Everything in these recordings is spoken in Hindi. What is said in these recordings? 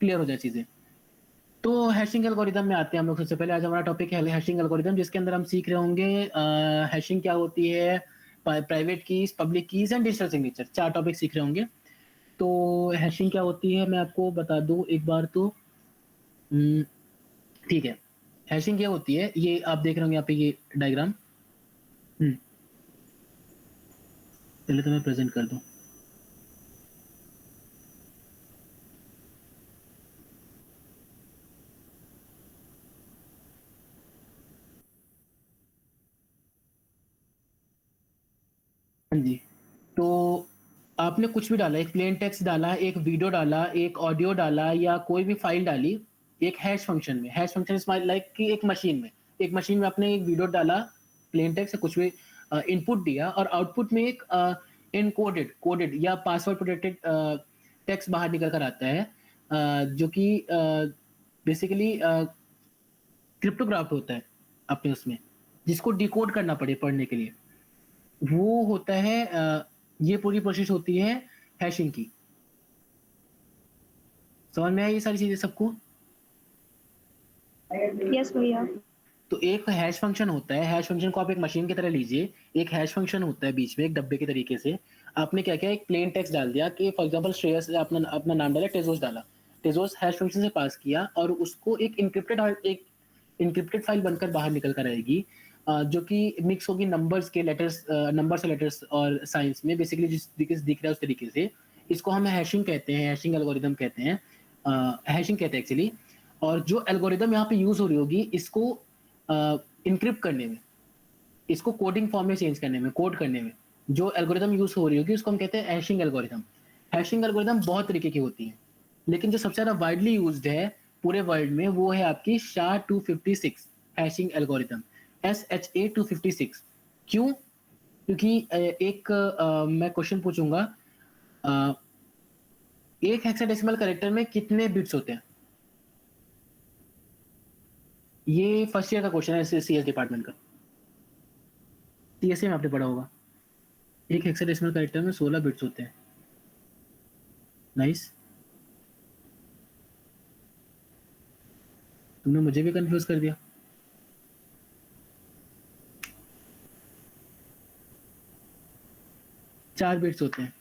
क्लियर हो जाए चीजें। तो हैशिंग एल्गोरिदम में आते हैं हम लोग। सबसे पहले आज हमारा टॉपिक है हैशिंग एल्गोरिदम, जिसके अंदर हम सीख रहे होंगे हैशिंग क्या होती है, private keys, public keys and digital signature, 4 topic सीख रहे होंगे। तो हैशिंग क्या होती है मैं आपको बता दूं एक बार तो। हम्म, ठीक है। हैशिंग क्या होती है, ये आप देख रहे होंगे यहाँ पे ये डायग्राम। पहले तो मैं प्रेजेंट कर दूं। हाँ जी। तो आपने कुछ भी डाला, एक प्लेन टेक्स्ट डाला, एक वीडियो डाला, एक ऑडियो डाला, या कोई भी फाइल डाली एक हैश फंक्शन में। हैश फंक्शन इज लाइक कि एक मशीन में आपने एक वीडियो डाला, प्लेन टेक्स्ट से कुछ भी इनपुट दिया, और आउटपुट में एक इनकोडेड कोडेड या पासवर्ड प्रोटेक्टेड टेक्स्ट बाहर निकल कर आता है, जो कि बेसिकली क्रिप्टोग्राफ्ट होता है अपने उसमें, जिसको डिकोड करना पड़े पढ़ने के लिए। वो होता है ये पूरी प्रोसेस होती है हैशिंग की। समझ में आई ये सारी चीजें सबको? यस भैया। तो एक हैश फंक्शन होता है, हैश फंक्शन को आप एक मशीन की तरह लीजिए। एक हैश फंक्शन होता है बीच में एक डब्बे के तरीके से। आपने क्या किया, एक प्लेन टेक्स्ट डाल दिया कि फॉर एग्जांपल श्रेयस, अपना अपना नाम डाला, टेजोस डाला। टेजोस हैश फंक्शन से पास किया और उसको एक इनक्रिप्टेड फाइल बनकर बाहर निकल कर आएगी, जो कि मिक्स होगी नंबर्स के लेटर्स, नंबर से लेटर्स और साइंस में, बेसिकली जिस तरीके से दिख रहा है उस तरीके से। इसको हम हैशिंग कहते हैं, हैशिंग एल्गोरिदम कहते हैं, हैशिंग कहते हैं एक्चुअली। और जो एल्गोरिदम यहाँ पे यूज हो रही होगी इसको इनक्रिप्ट करने में, इसको कोडिंग फॉर्म में चेंज करने में, कोड करने में जो एल्गोरिदम यूज हो रही होगी उसको हम कहते हैं हैशिंग एल्गोरिदम। हैशिंग एल्गोरिदम बहुत तरीके की होती है, लेकिन जो सबसे ज्यादा वाइडली यूज्ड है पूरे वर्ल्ड में वो है आपकी SHA-256 हैशिंग एल्गोरिदम। SHA-256 क्यों? क्योंकि मैं क्वेश्चन पूछूंगा, अ, एक हेक्साडेसिमल कैरेक्टर में कितने बिट्स होते हैं? ये फर्स्ट ईयर का क्वेश्चन है CS डिपार्टमेंट का। CSE में आपने पढ़ा होगा। एक हेक्साडेसिमल कैरेक्टर में 16 बिट्स होते हैं। नाइस। तुमने मुझे भी कंफ्यूज कर दिया। चार बिट्स होते हैं।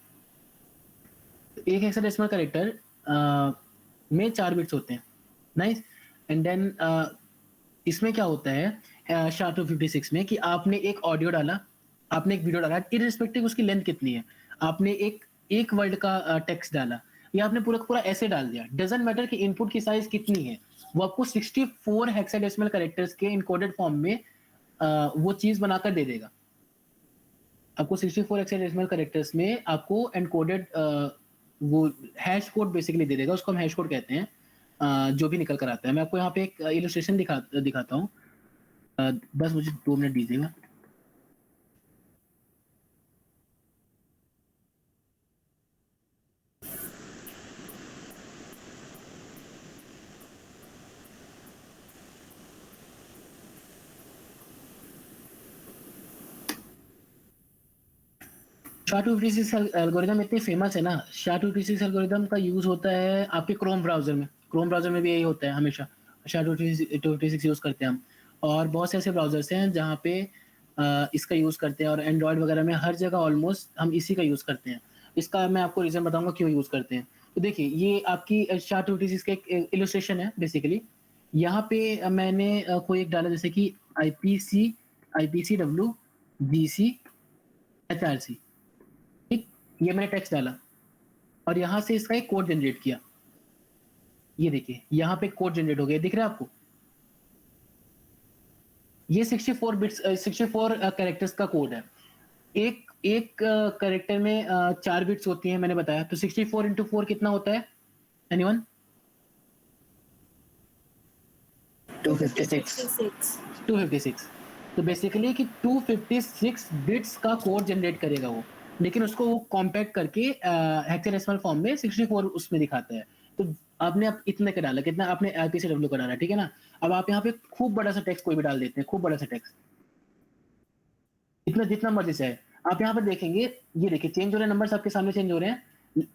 एक हेक्साडेसिमल कैरेक्टर में 4 बिट्स होते हैं। नाइस। एंड देन इसमें क्या होता है SHA-256 में कि आपने एक ऑडियो डाला, आपने एक वीडियो डाला, इररिस्पेक्टिव उसकी लेंथ कितनी है, आपने एक वर्ड का टेक्स्ट डाला, या आपने पूरा पूरा ऐसे डाल दिया, डजंट मैटर कि इनपुट की साइज कितनी है, वो आपको 64 हेक्साडेसिमल कैरेक्टर्स के इनकोडेड फॉर्म में वो चीज बनाकर दे देगा। आपको 64 हेक्साडेसिमल कैरेक्टर्स में आपको एनकोडेड वो हैश कोड बेसिकली दे देगा, उसको हम हैश कोड कहते हैं, जो भी निकल कर आता है। मैं आपको यहाँ पे एक इलस्ट्रेशन दिखाता हूँ, बस मुझे 2 मिनट दीजिएगा। SHA-256 एल्गोरिदम इतनी फेमस है ना, SHA-256 एल्गोरिदम का यूज होता है आपके क्रोम ब्राउजर में। क्रोम ब्राउजर में भी यही होता है हमेशा, SHA-256 यूज करते हैं हम। और बहुत से ऐसे ब्राउजर्स हैं जहाँ पे इसका यूज करते हैं, और एंड्रॉयड वगैरह में हर जगह ऑलमोस्ट हम इसी का यूज करते हैं। इसका मैं आपको रीजन बताऊंगा क्यों यूज करते हैं। तो देखिए, ये आपकी SHA-256 का एक इलस्ट्रेशन है बेसिकली। यहाँ पे मैंने कोई एक डाला, जैसे कि IPC WGC HRC। ठीक, ये मैंने टेक्स्ट डाला और यहां से इसका एक कोड जनरेट किया। ये देखिए यहाँ पे कोड जनरेट हो गया, दिख रहा है आपको? ये 64 बिट्स 64 कैरेक्टर्स का कोड है। एक एक कैरेक्टर में 4 बिट्स होती हैं मैंने बताया, तो 64 इंटू 4 कितना होता है? एनीवन? 256। तो बेसिकली कि 256 बिट्स का कोड जनरेट करेगा वो, लेकिन उसको वो कॉम्पैक्ट करके हेक्साडेसिमल फॉर्म में 64 उसमें दिखाता है। तो आपने अब इतने का डाला, कितना आपने IPCW का डाला, ठीक है ना? अब आप यहाँ पे खूब बड़ा सा टेक्स्ट कोई भी डाल देते हैं, खूब बड़ा सा टेक्स्ट, इतना जितना मर्जी से है। आप यहाँ पर देखेंगे, ये देखिए चेंज हो रहे हैं नंबर्स आपके सामने, चेंज हो रहे हैं।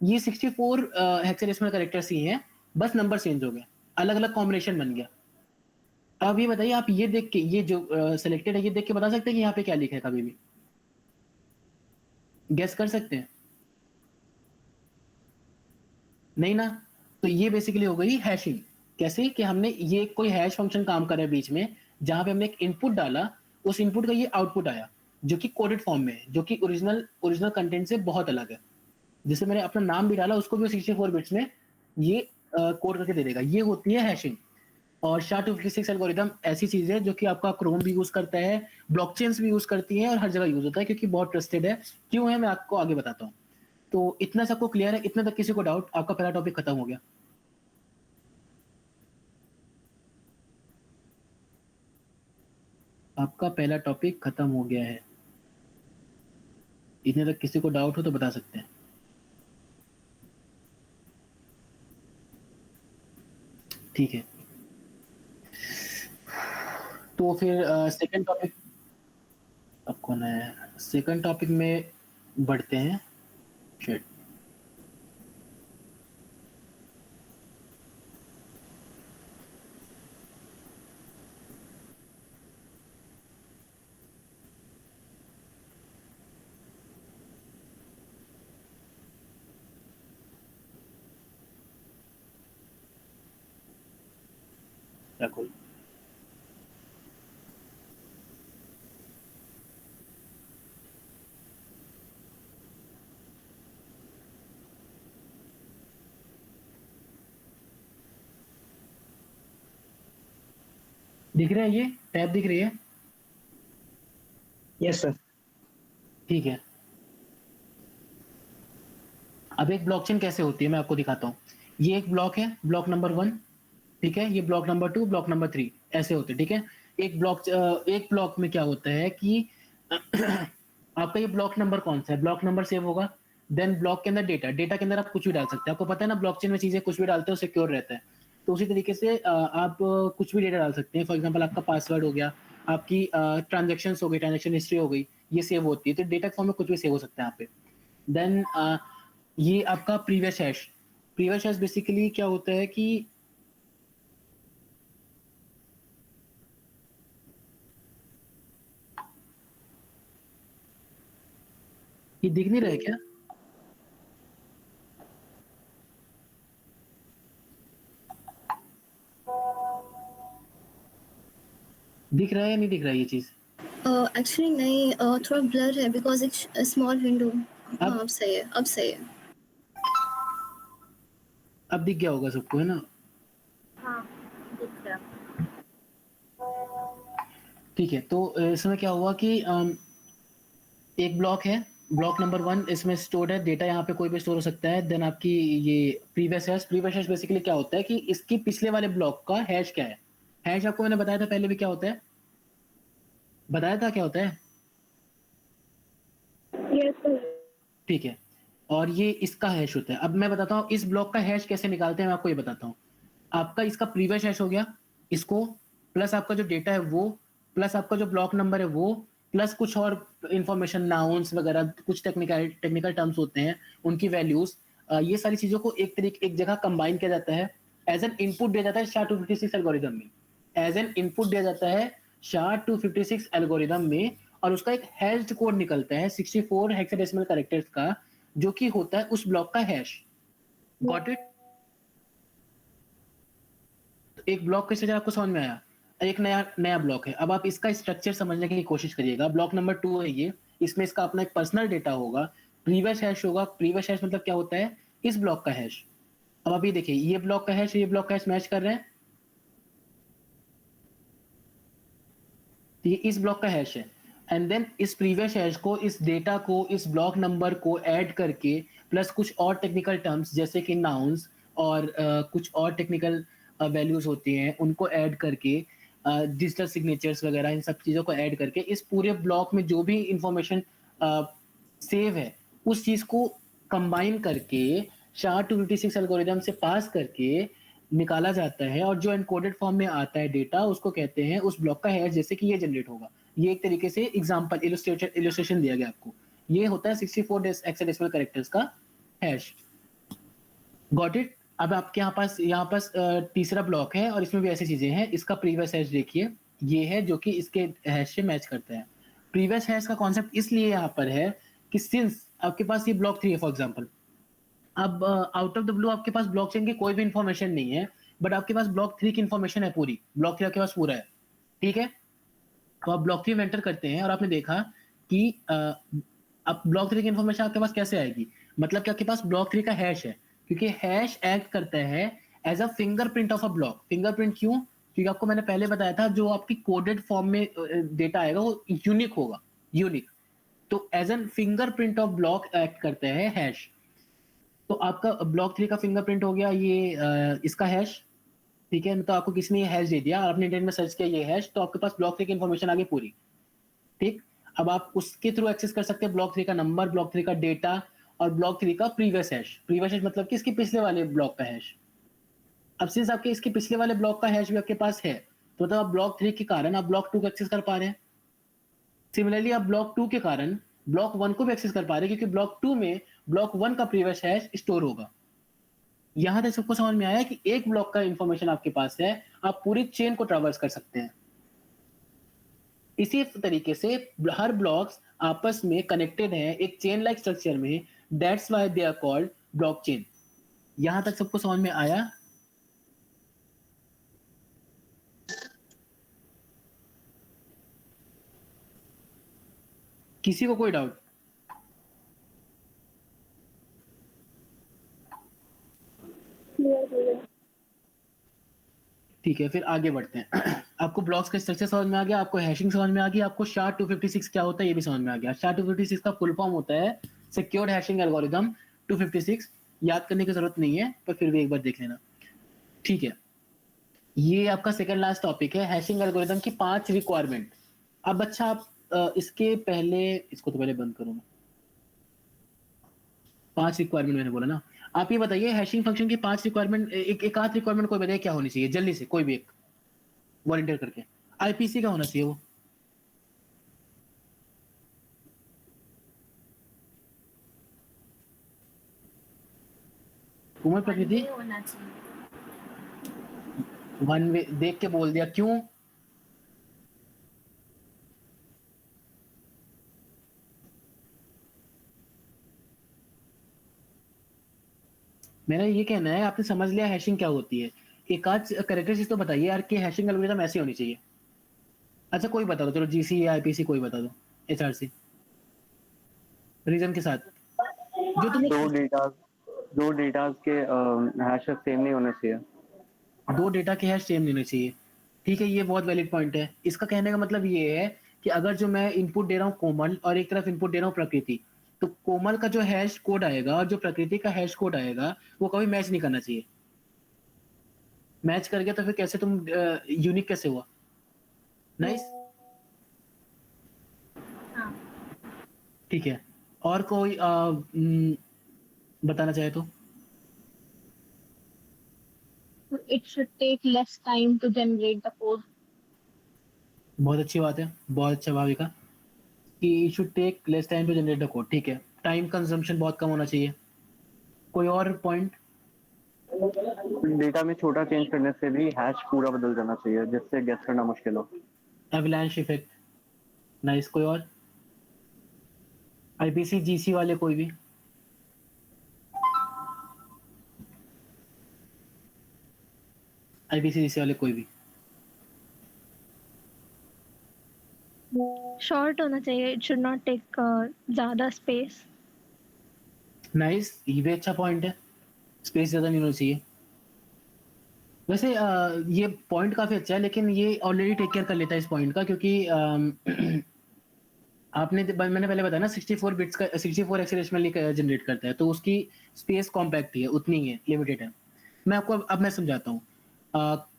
ये 64 हेक्साडेसिमल कैरेक्टर्स ही हैं बस नंबर चेंज हो गए, अलग अलग कॉम्बिनेशन बन गया। अब ये बताइए, आप ये देख के, ये जो सिलेक्टेड है, ये देख के बता सकते हैं कि यहाँ पे क्या लिखा है? कभी भी गेस कर सकते हैं? नहीं ना। तो ये बेसिकली हो गई हैशिंग। कैसे कि हमने ये कोई हैश फंक्शन काम कर रहा है बीच में, जहां पे हमने एक इनपुट डाला, उस इनपुट का ये आउटपुट आया, जो कि कोडेड फॉर्म में है, जो कि ओरिजिनल ओरिजिनल कंटेंट से बहुत अलग है। जैसे मैंने अपना नाम भी डाला, उसको भी 64 बिट्स में ये कोड करके दे देगा। ये होती है हैशिंग। और SHA-256 एल्गोरिदम ऐसी चीज है जो कि आपका क्रोम भी यूज करता है, ब्लॉकचेन्स भी यूज करती है, और हर जगह यूज होता है, क्योंकि बहुत ट्रस्टेड है। क्यों है, मैं आपको आगे बताता हूँ। तो इतना सबको क्लियर है? इतना तक किसी को डाउट? आपका पहला टॉपिक खत्म हो गया। आपका पहला टॉपिक खत्म हो गया है। इतने तक किसी को डाउट हो तो बता सकते हैं। ठीक है, तो फिर सेकंड टॉपिक। अब कौन है? सेकंड टॉपिक में बढ़ते हैं। शिट। क्या कोई दिख रहा है? ये टैब दिख रही है? Yes sir. ठीक है। अब एक ब्लॉकचेन कैसे होती है मैं आपको दिखाता हूँ। ये एक ब्लॉक है, ब्लॉक नंबर 1। ठीक है, ये ब्लॉक नंबर 2, ब्लॉक नंबर 3, ऐसे होते हैं। ठीक है। एक ब्लॉक में क्या होता है कि आपका ये ब्लॉक नंबर कौन सा है, ब्लॉक नंबर सेव होगा। देन ब्लॉक के अंदर डेटा, डेटा के अंदर आप कुछ भी डाल सकते हैं। आपको पता है ना, ब्लॉकचेन में चीजें कुछ भी डालते हो सिक्योर रहता है। तो उसी तरीके से आप कुछ भी डेटा डाल सकते हैं। फॉर एग्जाम्पल, आपका पासवर्ड हो गया, आपकी ट्रांजेक्शन हो गई, ट्रांजेक्शन हिस्ट्री हो गई, ये सेव होती है। तो डेटा फॉर्म में कुछ भी सेव हो सकता है यहाँ पे। देन ये आपका previous hash. Previous hash basically क्या होता है कि ये दिख नहीं रहा है क्या? दिख रहा है या नहीं दिख रहा है ये चीज? एक्चुअली नहीं, थोड़ा ब्लर है बिकॉज एक स्मॉल विंडो। हाँ अब अब सही है, अब सही है। अब दिख गया होगा सबको, है ना? हाँ दिख रहा। ठीक है, तो इसमें क्या हुआ कि एक ब्लॉक है, ब्लॉक नंबर 1, इसमें स्टोर्ड है डेटा। यहाँ पे कोई भी स्टोर हो सकता है। देन आपकी ये प्रीवियस हैश बेसिकली क्या होता है कि इसकी पिछले वाले ब्लॉक का हैश क्या है। हैश आपको मैंने बताया था पहले भी, क्या होता है, बताया था क्या होता है। Yes sir. ठीक है। और ये इसका हैश होता है। अब मैं बताता हूँ इस ब्लॉक का हैश कैसे निकालते हैं, मैं आपको ये बताता हूँ। आपका इसका प्रीवियस हैश हो गया, इसको प्लस आपका जो डेटा है वो, प्लस आपका जो ब्लॉक नंबर है वो, प्लस कुछ और इंफॉर्मेशन, नाउन्स वगैरह, कुछ टेक्निकल टेक्निकल टर्म्स होते हैं, उनकी वैल्यूज, ये सारी चीजों को एक जगह कंबाइन किया जाता है। एज एन इनपुट दिया जाता है SHA-256 एल्गोरिदम में। एज एन इनपुट दिया जाता है SHA-256 एल्गोरिदम में, और उसका एक हैश्ड कोड निकलता है 64 हेक्साडेसिमल कैरेक्टर्स का, जो कि होता है उस ब्लॉक का हैश। Got it? एक ब्लॉक का स्ट्रक्चर आपको समझ में आया? एक नया नया ब्लॉक है। अब आप इसका स्ट्रक्चर समझने की कोशिश करिएगा। ब्लॉक नंबर 2 है ये, इसमें इसका अपना एक पर्सनल डेटा होगा, प्रीवियस हैश होगा। प्रीवियस हैश मतलब क्या होता है, इस ब्लॉक का हैश। अब आप ये देखिए, ये ब्लॉक का हैश, ये ब्लॉक का हैश मैच कर रहे हैं, तो ये इस ब्लॉक का हैश है। एंड देन इस प्रीवियस हैश को, इस डेटा को, इस ब्लॉक नंबर को ऐड करके, प्लस कुछ और टेक्निकल टर्म्स जैसे कि नाउन्स और कुछ और टेक्निकल वैल्यूज होती हैं, उनको ऐड करके, डिजिटल सिग्नेचर्स वगैरह, इन सब चीज़ों को ऐड करके, इस पूरे ब्लॉक में जो भी इंफॉर्मेशन सेव है, उस चीज़ को कंबाइन करके SHA-256 एल्गोरिदम से पास करके निकाला जाता है। और जो एनकोडेड फॉर्म में आता है डेटा, उसको कहते हैं उस ब्लॉक का हैश, जैसे कि ये जनरेट होगा। ये एक तरीके से एग्जांपल इलस्ट्रेशन दिया गया आपको। ये होता है 64 हेक्साडेसिमल कैरेक्टर्स का हैश। Got it? अब आपके यहाँ पास तीसरा ब्लॉक है और इसमें भी ऐसी चीजें हैं। इसका प्रीवियस हैश देखिए, ये है जो कि इसके हैश से मैच करता है। प्रीवियस हैश का कॉन्सेप्ट इसलिए यहाँ पर है कि सिंस आपके पास ये ब्लॉक 3 है फॉर एग्जांपल, अब आउट ऑफ द ब्लू आपके पास ब्लॉकचेन की कोई भी इंफॉर्मेशन नहीं है, बट आपके पास ब्लॉक 3 की इंफॉर्मेशन है पूरी, ब्लॉक 3 आपके पास पूरा है, ठीक है। तो आप ब्लॉक 3 में एंटर करते हैं और आपने देखा कि अब ब्लॉक 3 की इंफॉर्मेशन आपके पास कैसे आएगी, मतलब कि आपके पास ब्लॉक 3 का हैश है, क्योंकि हैश एक्ट करता है as a fingerprint of a block. Fingerprint क्यों? क्योंकि आपको मैंने पहले बताया था जो आपकी कोडेड फॉर्म में डेटा आएगा वो यूनिक होगा, यूनिक। तो as an fingerprint of block act करते हैं हैश। तो आपका ब्लॉक 3 का फिंगरप्रिंट हो गया ये इसका हैश, ठीक है। तो आपको किसी ने ये हैश दे दिया और आपने इंटरनेट में सर्च किया ये हैश, तो आपके पास ब्लॉक 3 की इंफॉर्मेशन आ गई पूरी, ठीक। अब आप उसके थ्रू एक्सेस कर सकते हैं ब्लॉक 3 का नंबर, ब्लॉक 3 का डेटा और ब्लॉक 3 का प्रीवियस हैश। प्रीवियस हैश मतलब कि इसके पिछले वाले ब्लॉक का हैश। अब सिंस आपके इसके पिछले वाले ब्लॉक का हैश भी आपके पास है, तो मतलब आप ब्लॉक 3 के कारण आप ब्लॉक 2 को एक्सेस कर पा रहे हैं। सिमिलरली आप ब्लॉक 2 के कारण ब्लॉक 1 को भी एक्सेस कर पा रहे हैं, क्योंकि ब्लॉक 2 में ब्लॉक 1 का प्रीवियस हैश स्टोर होगा। यहां तक सबको समझ में आया कि एक ब्लॉक का इंफॉर्मेशन आपके पास है, आप पूरी चेन को ट्रैवर्स कर सकते हैं। इसी तरीके से हर ब्लॉक्स आपस में कनेक्टेड है एक चेन लाइक स्ट्रक्चर में, that's why they are called blockchain. यहां तक सबको समझ में आया? किसी को कोई डाउट? ठीक है, फिर आगे बढ़ते हैं। आपको ब्लॉक्स का स्ट्रक्चर समझ में आ गया, आपको हैशिंग समझ में आ गई, आपको SHA-256 क्या होता है ये भी समझ में आ गया। SHA-256 का फुल फॉर्म होता है सिक्योर्ड हैशिंग एल्गोरिदम 256। याद करने की जरूरत नहीं है, पर फिर भी एक बार देख लेना, ठीक है। ये आपका सेकंड लास्ट टॉपिक है, हैशिंग एल्गोरिदम की 5 रिक्वायरमेंट। अब अच्छा आप इसके पहले इसको तो पहले बंद करूँ मैं। 5 रिक्वायरमेंट मैंने बोला ना। आप ये बताइए हैशिंग फंक्शन की 5 रिक्वायरमेंट, एक आध रिक्वायरमेंट कोई बताइए क्या होनी चाहिए जल्दी से, कोई भी एक वॉलंटियर करके। आईपीसी का होना चाहिए वो। उमर प्रकृति होना चाहिए। वन वे देख के बोल दिया, क्यों? मेरा ये कहना है आपने समझ लिया हैशिंग क्या होती है, एक आध करेक्टरिस्टिक्स तो बताइए यार कि हैशिंग एल्गोरिदम ऐसी होनी चाहिए। अच्छा कोई बता दो, चलो जीसी या आईपीसी कोई बता दो, एचआरसी रीजन के साथ जो दो तुम्हें। डेटा दो डेटास के हैशेस सेम नहीं होने चाहिए। दो डेटा के हैश सेम नहीं होने चाहिए, ठीक है। ये बहुत वैलिड पॉइंट है। इसका कहने का मतलब ये है कि अगर जो मैं इनपुट दे रहा हूँ कोमल और एक तरफ इनपुट दे रहा हूँ प्रकृति, तो कोमल का जो हैश कोड आएगा और जो प्रकृति का हैश कोड आएगा वो कभी मैच नहीं करना चाहिए। मैच कर गया तो फिर कैसे तुम यूनिक कैसे हुआ? नाइस, हाँ। ठीक है। और कोई बताना चाहे तो? It should take less time to generate the code. बहुत अच्छी बात है, बहुत अच्छा भाविका, कि should take less time to generate the code, ठीक है। टाइम कंजम्पशन बहुत कम होना चाहिए। कोई और पॉइंट? डेटा में छोटा चेंज करने से भी हैश पूरा बदल जाना चाहिए, जिससे गेस करना मुश्किल हो। Avalanche effect, nice. कोई और? आईपीसी जीसी वाले कोई भी? आईपीसी जीसी वाले कोई भी? Short होना चाहिए. It should not take ज़्यादा space. नाइस, ये भी अच्छा पॉइंट है, स्पेस ज्यादा नहीं होना चाहिए। वैसे ये पॉइंट काफी अच्छा है, लेकिन ये ऑलरेडी टेक केयर कर लेता है इस पॉइंट का, क्योंकि मैंने पहले बताया ना 64 बिट्स का 64 हेक्साडेसिमल जनरेट करता है, तो उसकी स्पेस कॉम्पैक्ट ही है, उतनी ही है, लिमिटेड है। मैं आपको अब मैं समझाता हूँ।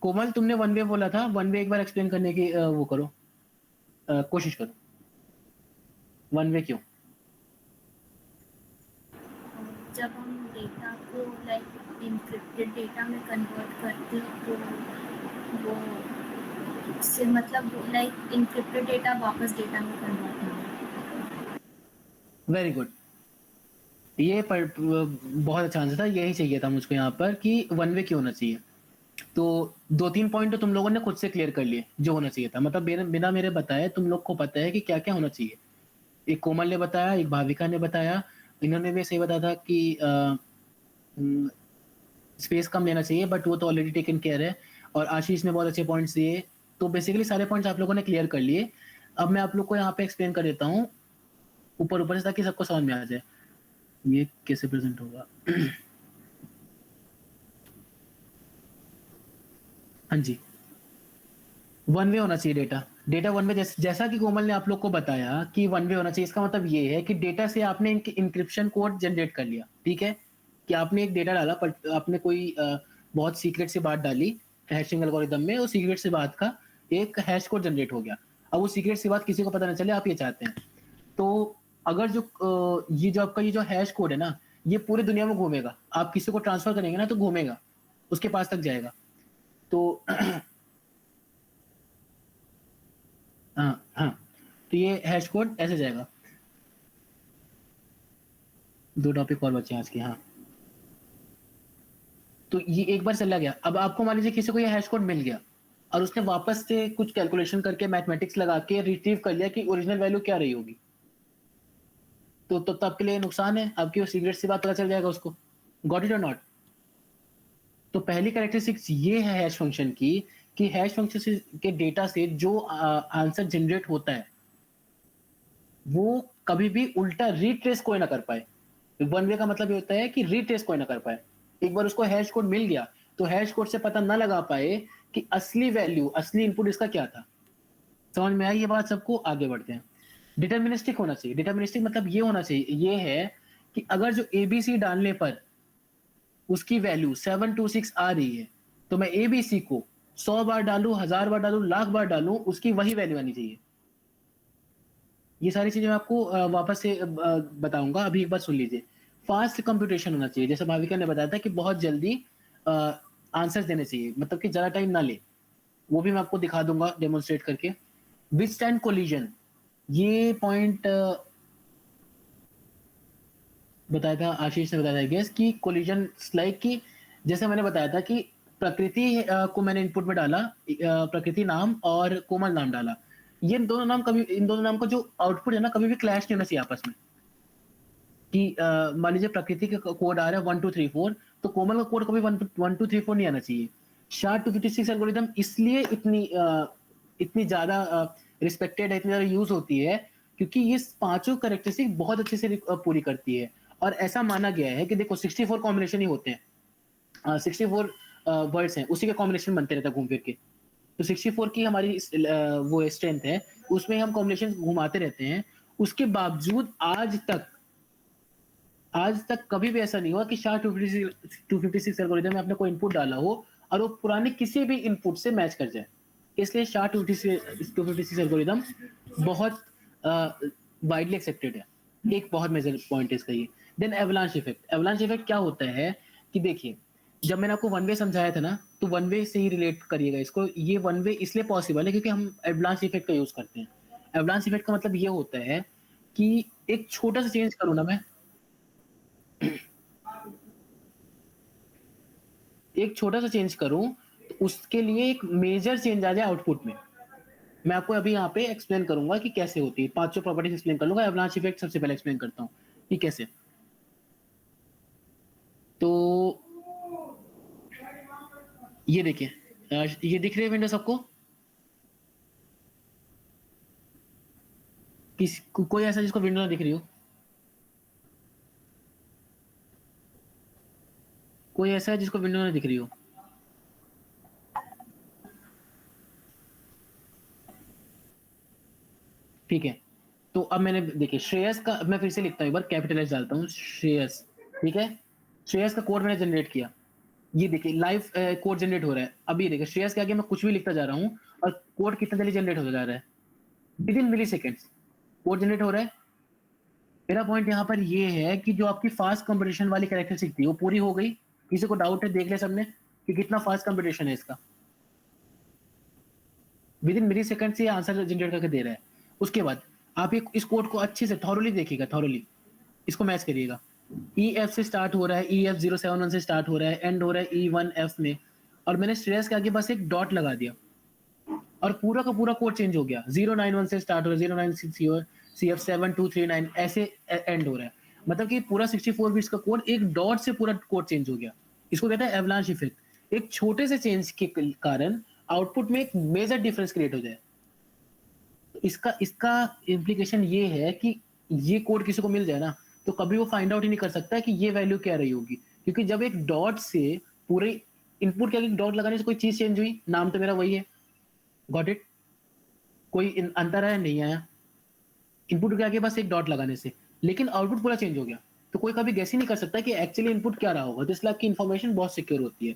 कोमल तुमने वन वे बोला था, वन वे एक बार एक्सप्लेन करने की वो करो, कोशिश करो। वन वे क्यों? जब हम डेटा को लाइक इनक्रिप्टेड डेटा में कन्वर्ट करते हैं तो वो से मतलब लाइक इनक्रिप्टेड डेटा वापस डेटा में कन्वर्ट होता है। Very good. ये बहुत अच्छा आंसर था, यही चाहिए था मुझको यहाँ पर कि वन वे क्यों होना चाहिए। तो 2-3 पॉइंट तो तुम लोगों ने खुद से क्लियर कर लिए जो होना चाहिए था, मतलब बिना मेरे बताए तुम लोग को पता है कि क्या-क्या होना चाहिए। एक कोमल ने बताया, एक भाविका ने बताया, इन्होंने भी सही बताया था कि स्पेस कम लेना चाहिए, बट वो तो ऑलरेडी टेकन केयर है। और आशीष ने बहुत अच्छे पॉइंट्स दिए। तो बेसिकली सारे पॉइंट्स आप लोगों ने क्लियर कर लिए। अब मैं आप लोग को यहाँ पे एक्सप्लेन कर देता हूँ ऊपर-ऊपर से, ताकि सबको समझ में आ जाए। ये कैसे प्रेजेंट होगा? हाँ जी, वन वे होना चाहिए डेटा। डेटा वन वे, जैसा कि कोमल ने आप लोग को बताया कि वन वे होना चाहिए, इसका मतलब ये है कि डेटा से आपने इंक्रिप्शन कोड जनरेट कर लिया, ठीक है? कि आपने एक डेटा डाला, पर आपने कोई बहुत सीक्रेट सी बात डाली हैशिंग एल्गोरिदम में, उस सीक्रेट सी बात का एक हैश कोड जनरेट हो गया। अब वो सीक्रेट सी बात किसी को पता ना चले, आप ये चाहते हैं। तो अगर ये जो आपका ये जो हैश कोड है ना, ये पूरी दुनिया में घूमेगा। आप किसी को ट्रांसफर करेंगे ना तो घूमेगा, उसके पास तक जाएगा। तो हाँ, हाँ। तो ये हैश कोड ऐसे जाएगा। 2 टॉपिक और बचे हैं आज के, हाँ। तो ये एक बार चला गया। अब आपको मान लीजिए किसी को ये हैश कोड मिल गया और उसने वापस से कुछ कैलकुलेशन करके मैथमेटिक्स लगा के रिट्रीव कर लिया कि ओरिजिनल वैल्यू क्या रही होगी। तो तब आपके लिए नुकसान है, आपकी वो सीक्रेट सी बात पता चल जाएगा उसको। गॉट इट और नॉट? तो पहली कैरेक्टरिस्टिक्स ये है हैश फंक्शन की कि हैश फंक्शन के डेटा से जो आंसर जनरेट होता है वो कभी भी उल्टा रीट्रेस कोई ना कर पाए। वन वे का मतलब ये होता है कि रीट्रेस कोई ना कर पाए। एक बार उसको हैश कोड मिल गया तो हैश कोड से पता ना लगा पाए कि असली वैल्यू, असली इनपुट इसका क्या था। समझ में आई ये बात सबको? आगे बढ़ते हैं। डिटर्मिनिस्टिक होना चाहिए। डिटर्मिनिस्टिक मतलब ये होना चाहिए, ये है कि अगर जो एबीसी डालने पर उसकी वैल्यू 726 आ रही है तो मैं एबीसी को 100 बार डालूं, 1000 बार डालूं, लाख बार डालूं, उसकी वही वैल्यू आनी चाहिए। ये सारी चीजें मैं आपको वापस से बताऊंगा, अभी एक बार सुन लीजिए। फास्ट कंप्यूटेशन होना चाहिए, जैसे भाविका ने बताया था कि बहुत जल्दी आंसर्स देने चाहिए, मतलब कि ज्यादा टाइम ना ले। वो भी मैं आपको दिखा दूंगा डेमोन्स्ट्रेट करके। विथस्टैंड कोलिजन, ये पॉइंट बताया था आशीष ने, बताया था गेस कि कोलिजन लाइक कि जैसे मैंने बताया था कि प्रकृति को मैंने इनपुट में डाला, प्रकृति नाम और कोमल नाम डाला। ये इन दोनों नाम का जो आउटपुट है ना, कभी भी क्लैश नहीं होना चाहिए आपस में। कि मान लीजिए प्रकृति का कोड आ रहा है 1234, तो कोमल का कोड कभी 1234 नहीं आना चाहिए। SHA-256 एल्गोरिदम इसलिए इतनी ज्यादा रिस्पेक्टेड है, इतनी ज्यादा यूज होती है, क्योंकि ये पांचों कैरेक्टरिस्टिक बहुत अच्छे से पूरी करती है। और ऐसा माना गया है कि देखो 64 कॉम्बिनेशन ही होते हैं, 64 वर्ड्स हैं, उसी के कॉम्बिनेशन बनते रहते हैं घूम फिर के। तो 64 की हमारी वो स्ट्रेंथ है, उसमें हम कॉम्बिनेशन घुमाते रहते हैं। उसके बावजूद आज तक कभी भी ऐसा नहीं हुआ कि SHA-256 एल्गोरिदम में आपने कोई इनपुट डाला हो और वो पुराने किसी भी इनपुट से मैच कर जाए। इसलिए SHA-256 एल्गोरिदम बहुत वाइडली एक्सेप्टेड है। एक बहुत मेजर पॉइंट है इसका ये। Then avalanche effect. Avalanche effect क्या होता है कि देखिए, जब मैंने आपको वन वे समझाया था ना, तो वन वे से ही रिलेट करिएगा इसको। ये वन वे इसलिए पॉसिबल है क्योंकि हम एवलांच इफेक्ट का यूज करते हैं। एवलांच इफेक्ट का मतलब ये होता है कि एक छोटा सा चेंज करूँ ना मैं, एक छोटा सा चेंज करूं तो उसके लिए एक मेजर चेंज आ जाए आउटपुट में। मैं आपको अभी यहाँ पे एक्सप्लेन करूंगा कि कैसे होती है। पांचों प्रॉपर्टीज एक्सप्लेन कर लूंगा। एवलांच इफेक्ट सबसे पहले एक्सप्लेन करता हूँ कि कैसे। तो ये देखिए, ये दिख रही है विंडो सबको? कोई ऐसा जिसको विंडो ना दिख रही हो? कोई ऐसा है जिसको विंडो ना दिख रही हो? ठीक है। तो अब मैंने देखिए श्रेयस का, मैं फिर से लिखता हूँ एक बार, कैपिटल एस डालता हूँ, श्रेयस। ठीक है, श्रेयस का कोड मैंने जनरेट किया। ये देखिए लाइव कोड जनरेट हो रहा है। अब ये देखिए श्रेयस के आगे मैं कुछ भी लिखता जा रहा हूँ और कोड कितना जल्दी जनरेट होता जा रहा है, within milliseconds code generate हो रहा है। मेरा पॉइंट यहाँ पर ये है कि जो आपकी फास्ट कंपटीशन वाली कैरेक्टरिस्टिक थी वो पूरी हो गई। किसी को डाउट है? देख ले सबने कि कितना फास्ट कंपटीशन है इसका। विद इन मिली सेकेंड से आंसर जनरेट करके दे रहा है। उसके बाद आप इस कोड को अच्छे से थॉरोली देखिएगा, थॉरोली इसको मैच करिएगा। EF से स्टार्ट हो रहा है, EF071 से स्टार्ट हो रहा है, एंड हो रहा है E1F में, और मैंने श्रेयस के आगे बस एक डॉट लगा दिया और पूरा का पूरा कोड चेंज हो गया। 091 से स्टार्ट हो रहा है, 096 CF7239 ऐसे एंड हो रहा है। मतलब कि पूरा 64 बिट्स का कोड एक डॉट से पूरा कोड चेंज हो गया। इसको कहते हैं एवलांश इफेक्ट। एक छोटे से चेंज के कारण आउटपुट में एक मेजर डिफरेंस क्रिएट हो जाए। इसका इसका इम्प्लीकेशन ये है कि ये कोड किसी को मिल जाए ना, तो कभी वो फाइंड आउट ही नहीं कर सकता कि ये वैल्यू क्या रही होगी, क्योंकि जब एक डॉट से पूरे इनपुट के आगे डॉट लगाने से कोई चीज चेंज हुई, नाम तो मेरा वही है, गॉट इट, कोई अंतर आया नहीं आया इनपुट के आगे बस एक डॉट लगाने से, लेकिन आउटपुट पूरा चेंज हो गया। तो कोई कभी गैस ही नहीं कर सकता कि एक्चुअली इनपुट क्या रहा होगा। तो इसलिए आपकी इन्फॉर्मेशन बहुत सिक्योर होती है।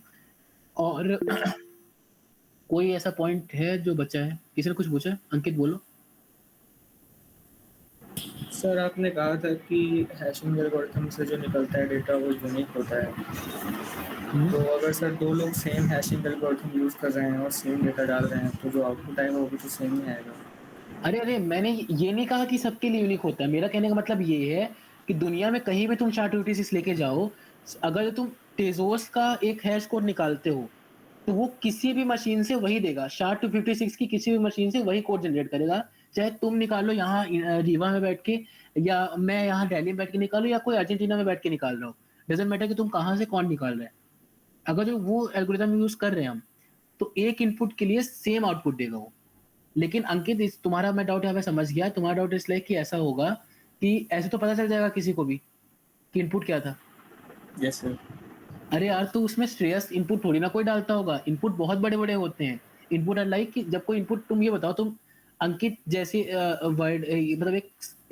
और कोई ऐसा पॉइंट है जो बचा है? किसी ने कुछ पूछा? अंकित बोलो। सर आपने कहा था कि हैशिंग एल्गोरिथम से जो निकलता है डेटा वो यूनिक होता है। तो अगर सर दो लोग सेम हैशिंग एल्गोरिथम यूज़ कर रहे हैं और सेम डेटा डाल रहे हैं तो जो आउटपुट आएगा वो भी तो सेम ही आएगा। अरे मैंने ये नहीं कहा कि सबके लिए यूनिक होता है। मेरा कहने का मतलब ये है कि दुनिया में कहीं भी तुम SHA-256 लेके जाओ, अगर तुम टेजोस का एक हैश कोड निकालते हो तो वो किसी भी मशीन से वही देगा। SHA-256 की किसी भी मशीन से वही कोड जनरेट करेगा, चाहे तुम निकालो यहाँ रीवा में बैठ के, या मैं यहाँ दिल्ली में बैठ के निकालू, या कोई अर्जेंटीना में बैठ के निकाल रहा हो। डजेंट मैटर कि तुम कहाँ से कौन निकाल रहा है। अगर जो वो एल्गोरिथम यूज कर रहे हैं हम, तो एक इनपुट के लिए सेम आउटपुट देगा वो। लेकिन अंकित, तुम्हारा मैं डाउट यहाँ पे समझ गया। तुम्हारा डाउट इसलिए कि ऐसा होगा कि ऐसे तो पता चल जाएगा किसी को भी कि इनपुट क्या था। Yes sir. अरे यार, तो उसमें श्रेयस इनपुट थोड़ी ना कोई डालता होगा। इनपुट बहुत बड़े बड़े होते हैं। इनपुट लाइक कि जब कोई इनपुट, तुम ये बताओ, तुम अंकित जैसे वर्ड, मतलब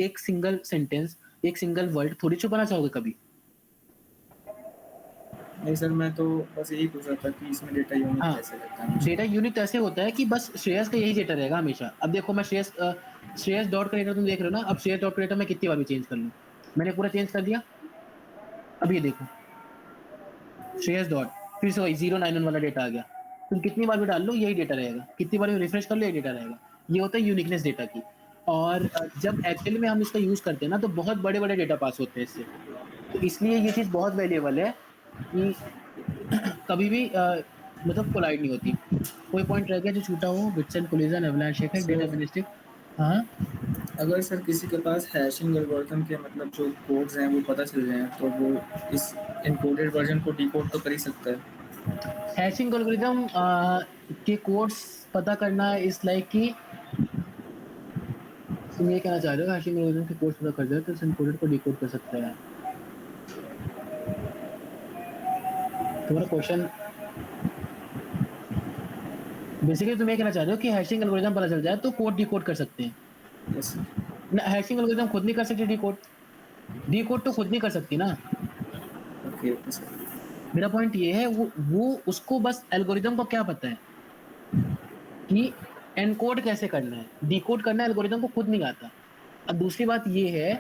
एक सिंगल सेंटेंस, एक सिंगल वर्ड थोड़ी छुपाना चाहोगे कभी? नहीं सर, मैं तो बस यही पूछ रहा था कि इसमें डेटा यूनिक हाँ, कैसे रहता है। डेटा यूनिक तो ऐसे होता है कि बस श्रेयस का यही डेटा रहेगा हमेशा। अब देखो, मैं श्रेयस डॉट क्रिएटर तुम देख रहे हो ना, अब श्रेयस डॉट क्रिएटर मैं कितनी बार भी चेंज कर लूँ, मैंने पूरा चेंज कर दिया। अब ये देखो, श्रेयस डॉट, फिर से वही 091 वाला डेटा आ गया। तुम कितनी बार भी डाल लो यही डेटा रहेगा, कितनी बार भी रिफ्रेश कर लो यही डेटा रहेगा। ये होता है यूनिकनेस डेटा की। और जब एक्चुअली में हम इसका यूज करते हैं ना, तो बहुत बड़े बड़े डेटा पास होते हैं इससे। तो इसलिए ये चीज़ बहुत वैल्यूएबल है कि कभी भी मतलब कोलाइड नहीं होती। कोई पॉइंट रह गया जो छूटा हो? Bits and collision, avalanche effect, deterministic. हाँ, अगर सर किसी के पास हैशिंग एल्गोरिथम के मतलब जो कोड्स हैं वो पता चल जाए तो वो इस एनकोडेड वर्जन को डिकोड तो कर ही सकता है। हैशिंग एल्गोरिथम के कोड्स पता करना इस लाइक कि तुम ये कहना चाह रहे हो हैशिंग एल्गोरिथम के कोड्स पता कर जाए तो एनकोडेड को डिकोड कर सकता है। तुम्हारा क्वेश्चन बेसिकली तुम ये कहना चाह रहे हो कि हैशिंग एल्गोरिथम पता चल जाए तो कोड डिकोड कर सकते हैं। यस ना, हैशिंग एल्गोरिथम खुद नहीं कर सकती डिकोड। डिकोड तो खुद नहीं कर सकती ना। Okay okay sir. मेरा पॉइंट ये है, वो उसको बस एल्गोरिथम को क्या पता है कि एनकोड कैसे करना है, डिकोड करना है एल्गोरिथम को खुद नहीं आता। अब दूसरी बात ये है,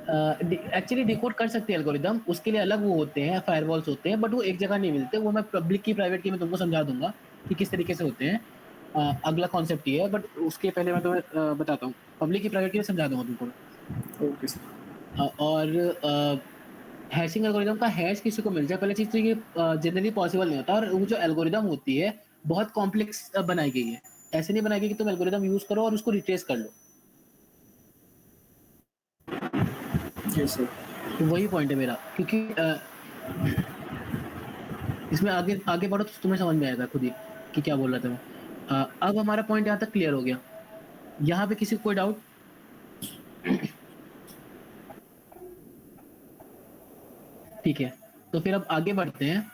एक्चुअली डिकोड कर सकते हैं एल्गोरिथम, उसके लिए अलग वो होते हैं, फायरवॉल्स होते हैं, बट वो एक जगह नहीं मिलते। वो मैं पब्लिक की प्राइवेट की मैं तुमको समझा दूंगा कि किस तरीके से होते हैं। अगला कॉन्सेप्ट ये है, बट उसके पहले मैं तुम्हें बताता हूँ। पब्लिक की प्राइवेट की मैं समझा दूंगा तुमको। Okay sir. और हैशिंग एल्गोरिथम का हैश किसी को मिल जाए, पहले चीज तो ये जनरली पॉसिबल नहीं होता। और वो जो एल्गोरिथम होती है बहुत कॉम्प्लेक्स बनाई गई है। ऐसे नहीं बनाई गई कि तुम एल्गोरिथम यूज करो और उसको रिट्रेस कर लो। जी सर। तो वही पॉइंट है मेरा, क्योंकि इसमें आगे आगे बढ़ो तो तुम्हें समझ में आएगा खुद ही कि क्या बोल रहा था मैं। अब हमारा पॉइंट यहाँ तक क्लियर हो गया। यहाँ पे किसी को कोई डाउट? ठीक है, तो फिर अब आगे बढ़ते हैं,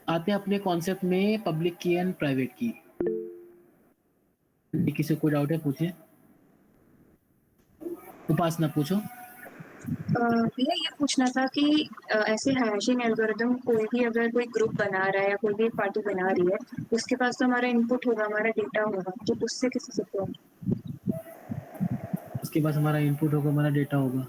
आते हैं अपने कॉन्सेप्ट में, पब्लिक की एंड प्राइवेट की। किसी को कोई डाउट है पूछिए। उपासना पूछो। भैया ये पूछना था कि ऐसे हैशिंग एल्गोरिदम कोई भी अगर कोई ग्रुप बना रहा है या कोई भी पार्टी बना रही है, उसके पास तो हमारा इनपुट होगा, हमारा डेटा होगा, तो उससे किसी से क्यों? उसके पास हमारा इनपुट होगा, हमारा डेटा होगा?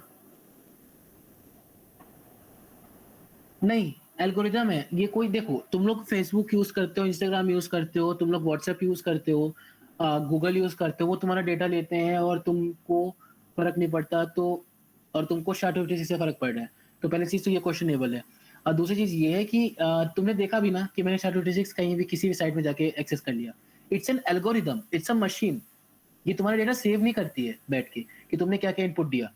नहीं, एल्गोरिदम है ये। कोई देखो, तुम लोग फेसबुक यूज करते हो, इंस्टाग्राम यूज करते हो, तुम लोग व्हाट्सएप यूज करते हो, गूगल यूज करते हो, वो तुम्हारा डेटा लेते हैं और तुमको फर्क नहीं पड़ता। तो और तुमको SHA-256 से फर्क पड़ रहा है, तो पहली चीज तो ये क्वेश्चनेबल है। और दूसरी चीज ये है कि तुमने देखा भी ना कि मैंने स्टैटिस्टिक्स कहीं भी किसी भी साइट में जाके एक्सेस कर लिया। It's an algorithm, it's a machine. ये तुम्हारा डेटा सेव नहीं करती है बैठ के कि तुमने क्या क्या इनपुट दिया।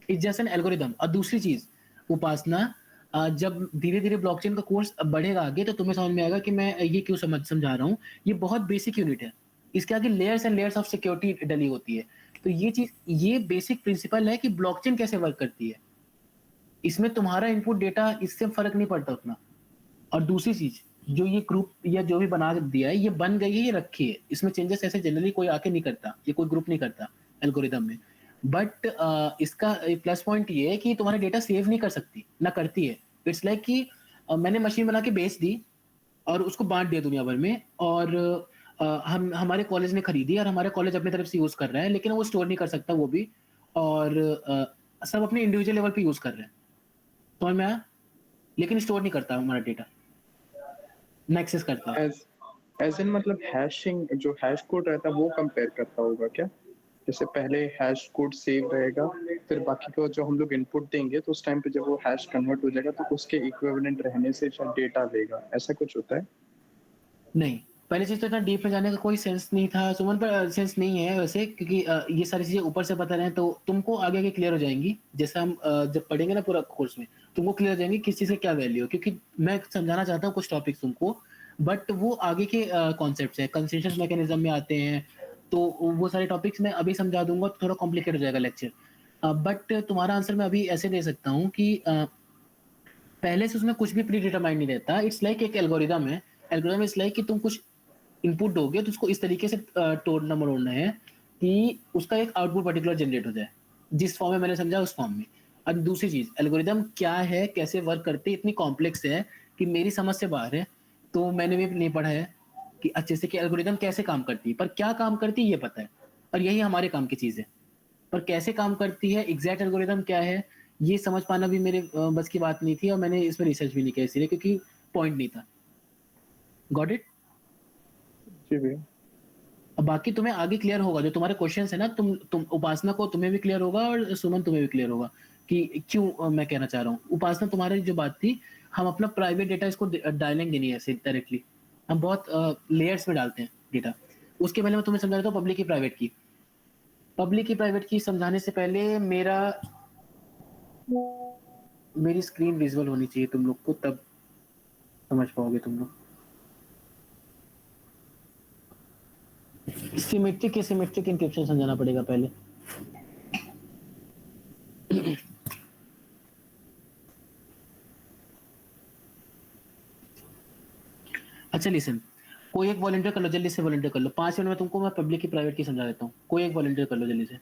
It's just an algorithm. और दूसरी चीज उपासना, जब धीरे धीरे ब्लॉकचेन का कोर्स बढ़ेगा आगे तो तुम्हें समझ में आएगा कि मैं ये क्यों समझा रहा हूँ। ये बहुत बेसिक यूनिट है, इसके आगे layers and layers of security डली होती है। तो ये चीज, ये बेसिक प्रिंसिपल है कि ब्लॉकचेन कैसे वर्क करती है। इसमें तुम्हारा इनपुट डेटा, इससे फर्क नहीं पड़ता उतना। और दूसरी चीज, जो ये ग्रुप या जो भी बना दिया है, ये बन गई है, ये रखी है, इसमें चेंजेस ऐसे जनरली कोई आके नहीं करता, ये कोई ग्रुप नहीं करता एल्गोरिदम में। बट इसका प्लस पॉइंट ये है कि तुम्हारा डेटा सेव नहीं कर सकती, ना करती है। इट्स लाइक कि मैंने मशीन बना के बेच दी और उसको बांट दिया दुनिया भर में, और हम हमारे कॉलेज ने खरीदी और हमारे कॉलेज अपनी तरफ से यूज कर रहा है, लेकिन वो स्टोर नहीं कर सकता वो भी, और सब अपने इंडिविजुअल लेवल पे यूज कर रहे हैं। तो मैं लेकिन स्टोर नहीं करता हमारा डेटा, ना एक्सेस करता है। एज इन मतलब हैशिंग जो हैश कोड रहता है वो कंपेयर करता होगा क्या? जैसे पहले हैश कोड सेव रहेगा, फिर बाकी को जो हम लोग इनपुट देंगे तो उस टाइम पे जब वो हैश कन्वर्ट हो जाएगा तो उसके इक्विवेलेंट रहने से शायद डेटा लेगा, ऐसा कुछ होता है? नहीं, पहली चीज तो इतना डीप में जाने का कोई सेंस नहीं था सुमन, पर सेंस नहीं है वैसे, क्योंकि ये सारी चीजें ऊपर से बता रहे हैं तो तुमको आगे आगे क्लियर हो जाएंगी। जैसे हम जब पढ़ेंगे ना पूरा कोर्स में, तुमको क्लियर हो जाएंगे किस चीज का क्या वैल्यू है। क्योंकि मैं समझाना चाहता हूँ कुछ टॉपिक्स तुमको, बट वो आगे के कॉन्सेप्ट है, कंसेंसस मैकेनिज्म में आते हैं, तो वो सारे टॉपिक्स मैं अभी समझा दूंगा तो थोड़ा कॉम्प्लिकेट हो जाएगा लेक्चर। बट तुम्हारा आंसर मैं अभी ऐसे दे सकता हूँ कि पहले से उसमें कुछ भी प्री डिटरमाइंड नहीं रहता। इट्स लाइक एक एल्गोरिदम है। एल्गोरिदम इट्स लाइक कि तुम कुछ इनपुट दोगे तो उसको इस तरीके से तोड़ना मरोड़ना है कि उसका एक आउटपुट पर्टिकुलर जनरेट हो जाए, जिस फॉर्म में मैंने समझा उस फॉर्म में। और दूसरी चीज, एल्गोरिदम क्या है, कैसे वर्क करते, इतनी कॉम्प्लेक्स है कि मेरी समझ से बाहर है। तो मैंने भी नहीं पढ़ा है कि अच्छे से कि एल्गोरिदम कैसे काम करती है, पर क्या काम करती है ये पता है, और यही हमारे काम की चीज है। पर कैसे काम करती है, एग्जैक्ट एल्गोरिदम क्या है, ये समझ पाना भी मेरे बस की बात नहीं थी, और मैंने इसमें रिसर्च भी नहीं किया इसीलिए, क्योंकि पॉइंट नहीं था। Got it? जी भैया। अब बाकी तुम्हें आगे क्लियर होगा, जो तुम्हारे क्वेश्चंस है ना, तुम उपासना को तुम्हें भी क्लियर होगा और सुमन तुम्हें भी क्लियर होगा कि क्यों मैं कहना चाह रहा हूँ। उपासना तुम्हारी जो बात थी, हम अपना प्राइवेट डेटा इसको डालेंगे नहीं ऐसे डायरेक्टली, हम बहुत लेयर्स में डालते हैं डेटा। उसके पहले मैं तुम्हें समझा रहा था पब्लिक की प्राइवेट की। पब्लिक की प्राइवेट की समझाने से पहले मेरी स्क्रीन विजुअल होनी चाहिए तुम लोग को, तब समझ पाओगे तुम लोग। सिमेट्रिक इंक्रिप्शन समझाना पड़ेगा पहले। अच्छा लिसन, कोई एक वॉलंटियर कर लो, जल्दी से वॉलंटियर कर लो। 5 मिनट में तुमको मैं पब्लिक की प्राइवेट की समझा देता हूँ। कोई एक वॉलंटियर कर लो जल्दी से।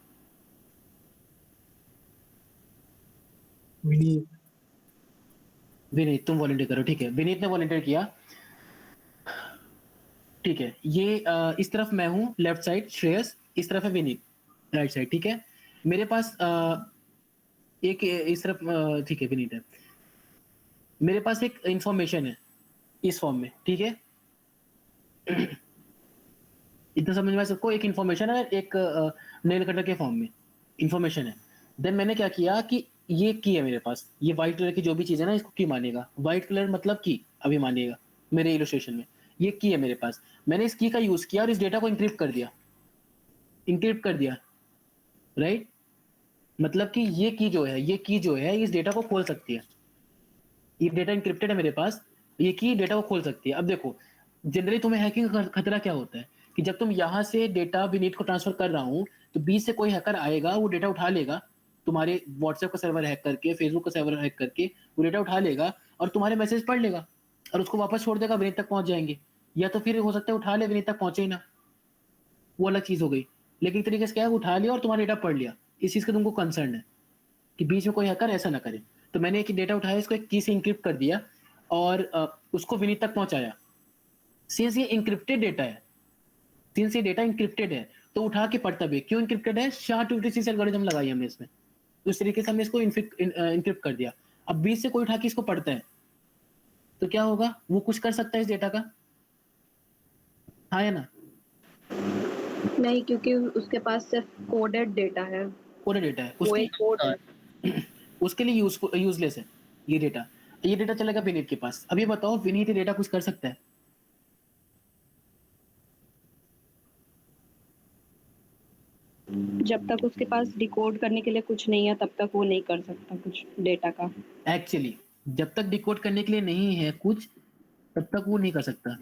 विनीत तुम वॉलंटियर करो, ठीक है। विनीत ने वॉलंटियर किया, ठीक है। ये इस तरफ मैं हूँ, लेफ्ट साइड श्रेयस, इस तरफ है विनीत, राइट साइड, ठीक है। मेरे पास एक इस तरफ ठीक है विनीत है। मेरे पास एक इंफॉर्मेशन है इस फॉर्म में, ठीक है। इतना समझ में सबको? एक इंफॉर्मेशन है, एक नेल कटर के फॉर्म में इंफॉर्मेशन है। देन मैंने क्या किया कि ये की है मेरे पास, ये व्हाइट कलर की जो भी चीज है ना, इसको की मानेगा। व्हाइट कलर मतलब की, अभी मानिएगा मेरे इलस्ट्रेशन में ये की है मेरे पास। मैंने इस की का यूज किया और इस डेटा को इंक्रिप्ट कर दिया, राइट। मतलब कि ये की जो है इस डेटा को खोल सकती है। ये डेटा इंक्रिप्टेड है मेरे पास, ये की डेटा को खोल सकती है। अब देखो, जनरली तुम्हें हैकिंग का खतरा क्या होता है कि जब तुम यहाँ से डेटा विनीत को ट्रांसफर कर रहा हूँ तो बीच से कोई हैकर आएगा, वो डेटा उठा लेगा, तुम्हारे व्हाट्सएप का सर्वर हैक करके, फेसबुक का सर्वर हैक करके वो डेटा उठा लेगा और तुम्हारे मैसेज पढ़ लेगा और उसको वापस छोड़ देगा, विनीत तक पहुंच जाएंगे। या तो फिर हो सकता है उठा ले, विनीत तक पहुंचे ही ना, वो अलग चीज हो गई। लेकिन एक तरीके से क्या है, उठा लिया और तुम्हारा डेटा पढ़ लिया। इस चीज का तुमको कंसर्न है कि बीच में कोई हैकर ऐसा ना करे। तो मैंने एक डेटा उठाया, इसको एक की से इंक्रिप्ट कर दिया और उसको विनीत तक पहुंचाया। सिंस ये इंक्रिप्टेड डेटा है, सिंस ये डेटा इंक्रिप्टेड है तो उठा के पढ़ता भी। क्यों इंक्रिप्टेड है? SHA-256 एल्गोरिथम लगाई हमने इसमें, तो इस तरीके से हमने इसको इंक्रिप्ट कर दिया। अब बीच से कोई उठा के इसको पढ़ता है तो क्या होगा, वो कुछ कर सकता है इस डेटा का, हाँ या ना? नहीं, क्योंकि उसके पास सिर्फ कोडेड डेटा है, कोडेड डेटा है कोई उसकी। कोड है। उसके लिए यूजलेस है ये डेटा चलेगा विनीत के पास। अब ये बताओ विनीत ये डेटा कुछ कर सकता है? जब तक उसके पास डिकोड करने के लिए कुछ नहीं है तब तक वो नहीं कर सकता कुछ डेटा का। एक्चुअली जब तक डिकोड करने के लिए नहीं है कुछ तब तक वो नहीं कर सकता।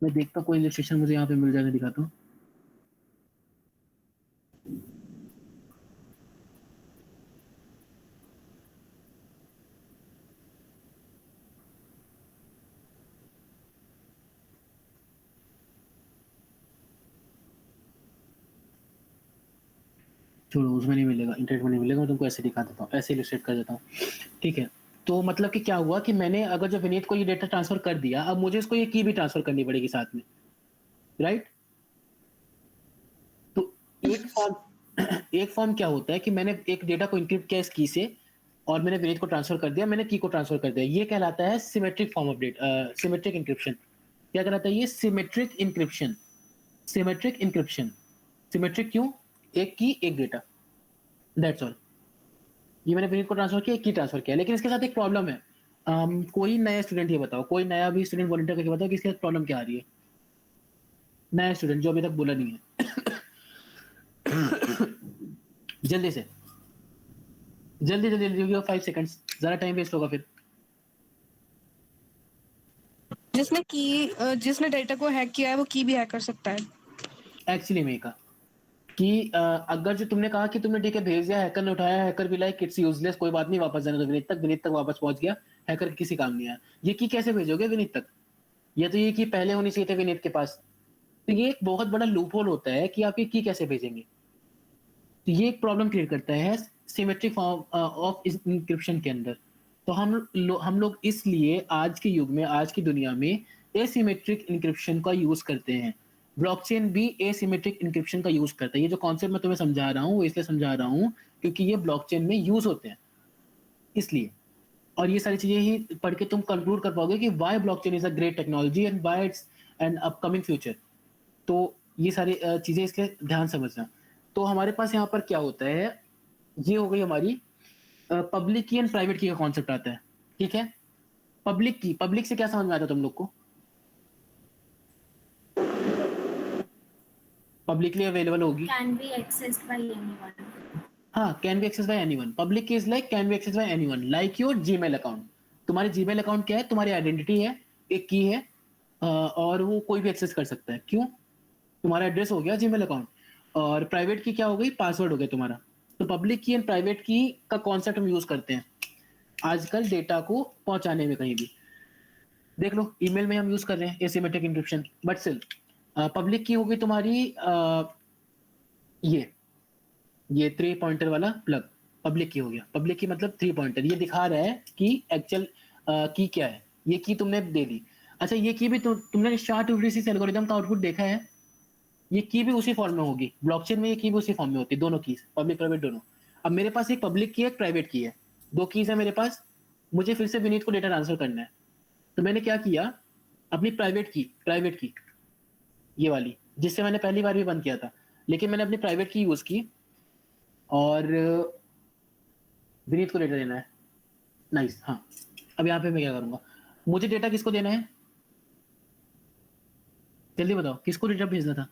मैं देखता हूँ कोई इलस्ट्रेशन मुझे यहाँ पे मिल जाएगा, दिखाता हूँ। छोड़ो उसमें नहीं मिलेगा, इंटरनेट में नहीं मिलेगा, मैं तुमको ऐसे दिखा देता हूँ, ऐसे इलस्ट्रेट कर देता हूँ। ठीक है, तो मतलब कि क्या हुआ कि मैंने अगर जो विनीत को ये डेटा ट्रांसफर कर दिया, अब मुझे इसको ये की भी ट्रांसफर करनी पड़ेगी साथ में, राइट? तो एक फॉर्म क्या होता है कि मैंने एक डेटा को इंक्रिप्ट किया इस की से और मैंने विनीत को ट्रांसफर कर दिया, मैंने की को ट्रांसफर कर दिया, ये कहलाता है symmetric form of data, symmetric encryption. क्या कहलाता है ये? Symmetric encryption. Symmetric encryption, symmetric क्यों? एक की एक डेटा, दैट्स ऑल। ये मैंने विनीत को ट्रांसफर किया, एक की ट्रांसफर किया, लेकिन इसके साथ एक प्रॉब्लम है। कोई नया स्टूडेंट ये बताओ, कोई नया भी स्टूडेंट वॉलंटियर करके बताओ कि इसके साथ प्रॉब्लम क्या आ रही है? नया स्टूडेंट जो अभी तक बोला नहीं है। जल्दी से जल्दी जल्दी जल्दी, 5 सेकंड्स, ज्यादा टाइम वेस्ट होगा फिर। जिसने डेटा को हैक किया है वो की भी हैक कर सकता है। एक्चुअली मैं कहा कि अगर जो तुमने कहा कि तुमने ठीक है भेज दिया, हैकर ने उठाया, हैकर भी लाइक इट्स यूजलेस, कोई बात नहीं, वापस जाने दो विनीत तक वापस पहुंच गया, हैकर किसी काम नहीं आया। ये की कैसे भेजोगे विनीत तक? ये तो ये की पहले होनी चाहिए थे विनीत के पास। तो ये एक बहुत बड़ा लूप होल होता है कि आप ये की कैसे भेजेंगे। तो ये एक प्रॉब्लम क्रिएट करता है सिमेट्रिक फॉर्म ऑफ इंक्रिप्शन के अंदर। तो हम लोग इसलिए आज के युग में, आज की दुनिया में एसिमेट्रिक इंक्रिप्शन का यूज करते हैं। ब्लॉकचेन भी एसिमेट्रिक इंक्रिप्शन का यूज करता है। ये जो कॉन्सेप्ट मैं तुम्हें समझा रहा हूँ वो इसलिए समझा रहा हूँ क्योंकि ये ब्लॉकचेन में यूज होते हैं, इसलिए। और ये सारी चीजें ही पढ़ के तुम कंक्लूड कर पाओगे कि why blockchain is a great technology and why it's an upcoming future. तो ये सारी चीजें इसके ध्यान समझना। तो हमारे पास यहाँ पर क्या होता है, ये हो गई हमारी पब्लिक की एंड प्राइवेट की का कॉन्सेप्ट आता है। ठीक है, पब्लिक से क्या समझ में आता है तुम लोग को? पब्लिकली अवेलेबल होगी, can be accessed by anyone. हाँ, can be access by anyone. Public की is like can be access by anyone, like your Gmail account. तुम्हारे जीमेल अकाउंट क्या है? तुम्हारी आइडेंटिटी है, एक की है, और वो कोई भी एक्सेस कर सकता है। क्यों? तुम्हारा एड्रेस हो गया जीमेल अकाउंट। और प्राइवेट की क्या हो गई? पासवर्ड हो गया तुम्हारा। तो पब्लिक की एंड प्राइवेट की का कॉन्सेप्ट हम यूज करते हैं आजकल डेटा को पहुंचाने में। कहीं भी देख लो, ईमेल में हम यूज कर रहे हैं asymmetric encryption, but still public key होगी तुम्हारी ये 3 पॉइंटर वाला प्लग, पब्लिक की हो गया। पब्लिक की मतलब 3 पॉइंटर, ये दिखा रहा है कि एक्चुअल की क्या है। ये की तुमने दे दी। अच्छा, ये की भी तुमने SHA-256 एल्गोरिथम का आउटपुट देखा है? ये की भी उसी फॉर्म में होगी, ब्लॉकचेन में ये की भी उसी फॉर्म में होती है, दोनों कीज, पब्लिक प्राइवेट दोनों। अब मेरे पास एक पब्लिक की है, एक प्राइवेट की है, 2 कीज है मेरे पास। मुझे फिर से विनीत को डेटा ट्रांसफर करना है, तो मैंने क्या किया, अपनी प्राइवेट की ये वाली, जिससे मैंने पहली बार भी बंद किया था, लेकिन मैंने अपनी प्राइवेट की यूज की और विनीत को डेटा देना है। नाइस, हाँ। अब यहाँ पे मैं क्या करूंगा, मुझे डेटा किसको देना है? जल्दी बताओ, किसको डेटा भेजना था?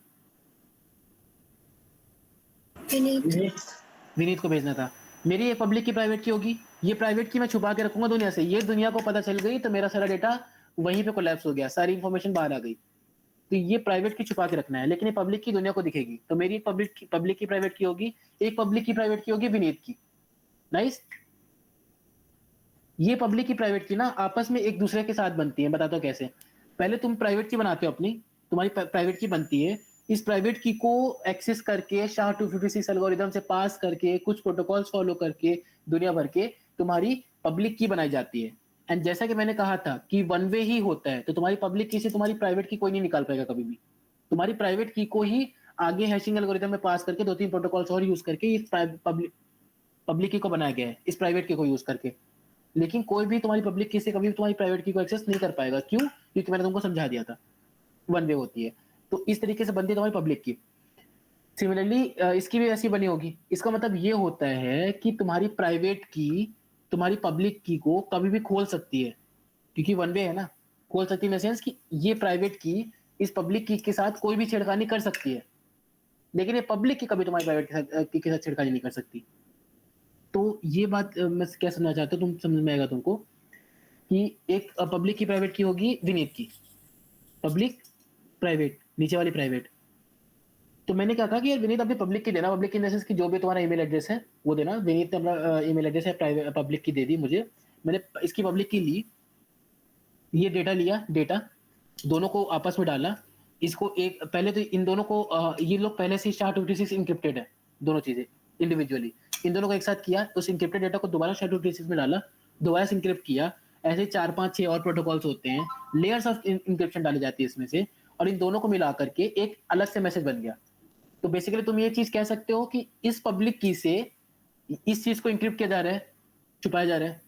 विनीत को भेजना था। मेरी ये पब्लिक की प्राइवेट की होगी, ये प्राइवेट की मैं छुपा के रखूंगा दुनिया से। ये दुनिया को पता चल गई तो मेरा सारा डेटा वहीं पे कोलैप्स हो गया, सारी इंफॉर्मेशन बाहर आ गई। तो ये प्राइवेट की छुपा के रखना है, लेकिन ये पब्लिक की दुनिया को दिखेगी। तो मेरी पब्लिक की प्राइवेट की होगी, एक पब्लिक की प्राइवेट की होगी विनीत की। नाइस। ये पब्लिक की प्राइवेट की ना आपस में एक दूसरे के साथ बनती है। बताता हूँ कैसे। पहले तुम प्राइवेट की बनाते हो अपनी, तुम्हारी प्राइवेट की बनती है। इस प्राइवेट की को एक्सेस करके SHA-256 एल्गोरिथम से पास करके कुछ प्रोटोकॉल्स फॉलो करके दुनिया भर के तुम्हारी पब्लिक की बनाई जाती है। एंड जैसा कि मैंने कहा था कि वन वे ही होता है, तो तुम्हारी पब्लिक की से तुम्हारी प्राइवेट की कोई नहीं निकाल पाएगा कभी भी। तुम्हारी प्राइवेट की को ही आगे हैशिंग एल्गोरिथम में पास करके 2-3 प्रोटोकॉल्स और यूज करके इस पब्लिक की को बनाया गया है, इस प्राइवेट की को यूज करके। लेकिन कोई भी तुम्हारी पब्लिक की से कभी भी तुम्हारी प्राइवेट की को एक्सेस नहीं कर पाएगा। क्यों? क्योंकि मैंने तुमको समझा दिया था, वन वे होती है। तो इस तरीके से बनती है तुम्हारी पब्लिक की। सिमिलरली इसकी भी ऐसी बनी होगी। इसका मतलब ये होता है कि तुम्हारी प्राइवेट की तुम्हारी पब्लिक की को कभी भी खोल सकती है, क्योंकि वन वे है ना। खोल सकती है इन द सेंस कि ये प्राइवेट की इस पब्लिक की के साथ कोई भी छेड़खानी कर सकती है, लेकिन ये पब्लिक की कभी तुम्हारी प्राइवेट के साथ छेड़खानी नहीं कर सकती। तो ये बात मैं क्या समझना चाहता हूँ, तुम समझ में आएगा तुमको कि एक पब्लिक की प्राइवेट की होगी विनीत की, पब्लिक प्राइवेट, नीचे वाली प्राइवेट। तो मैंने क्या कहा कि यार विनीत अपनी पब्लिक की देना, पब्लिक की इन की जो भी तुम्हारा ईमेल एड्रेस है वो देना। विनीत ने अपना ईमेल एड्रेस है प्राइवेट पब्लिक की दे दी मुझे, मैंने इसकी पब्लिक की ली, ये डेटा लिया, डेटा दोनों को आपस में डाला। इसको एक पहले तो इन दोनों को ये लोग पहले से SHA-256 इंक्रिप्टेड है, दोनों चीजें इंडिविजुअली। इन दोनों को एक साथ किया, उस इंक्रिप्टेड डेटा को दोबारा SHA-256 में डाला, दोबारा से इंक्रिप्ट किया। ऐसे 4 5 6 और प्रोटोकॉल्स होते हैं, लेयर्स ऑफ इंक्रिप्शन डाली जाती है इसमें से, और इन दोनों को मिला करके एक अलग से मैसेज बन गया। तो बेसिकली तुम ये चीज कह सकते हो कि इस पब्लिक की से इस चीज को इंक्रिप्ट किया जा रहा है, छुपाया जा रहा है।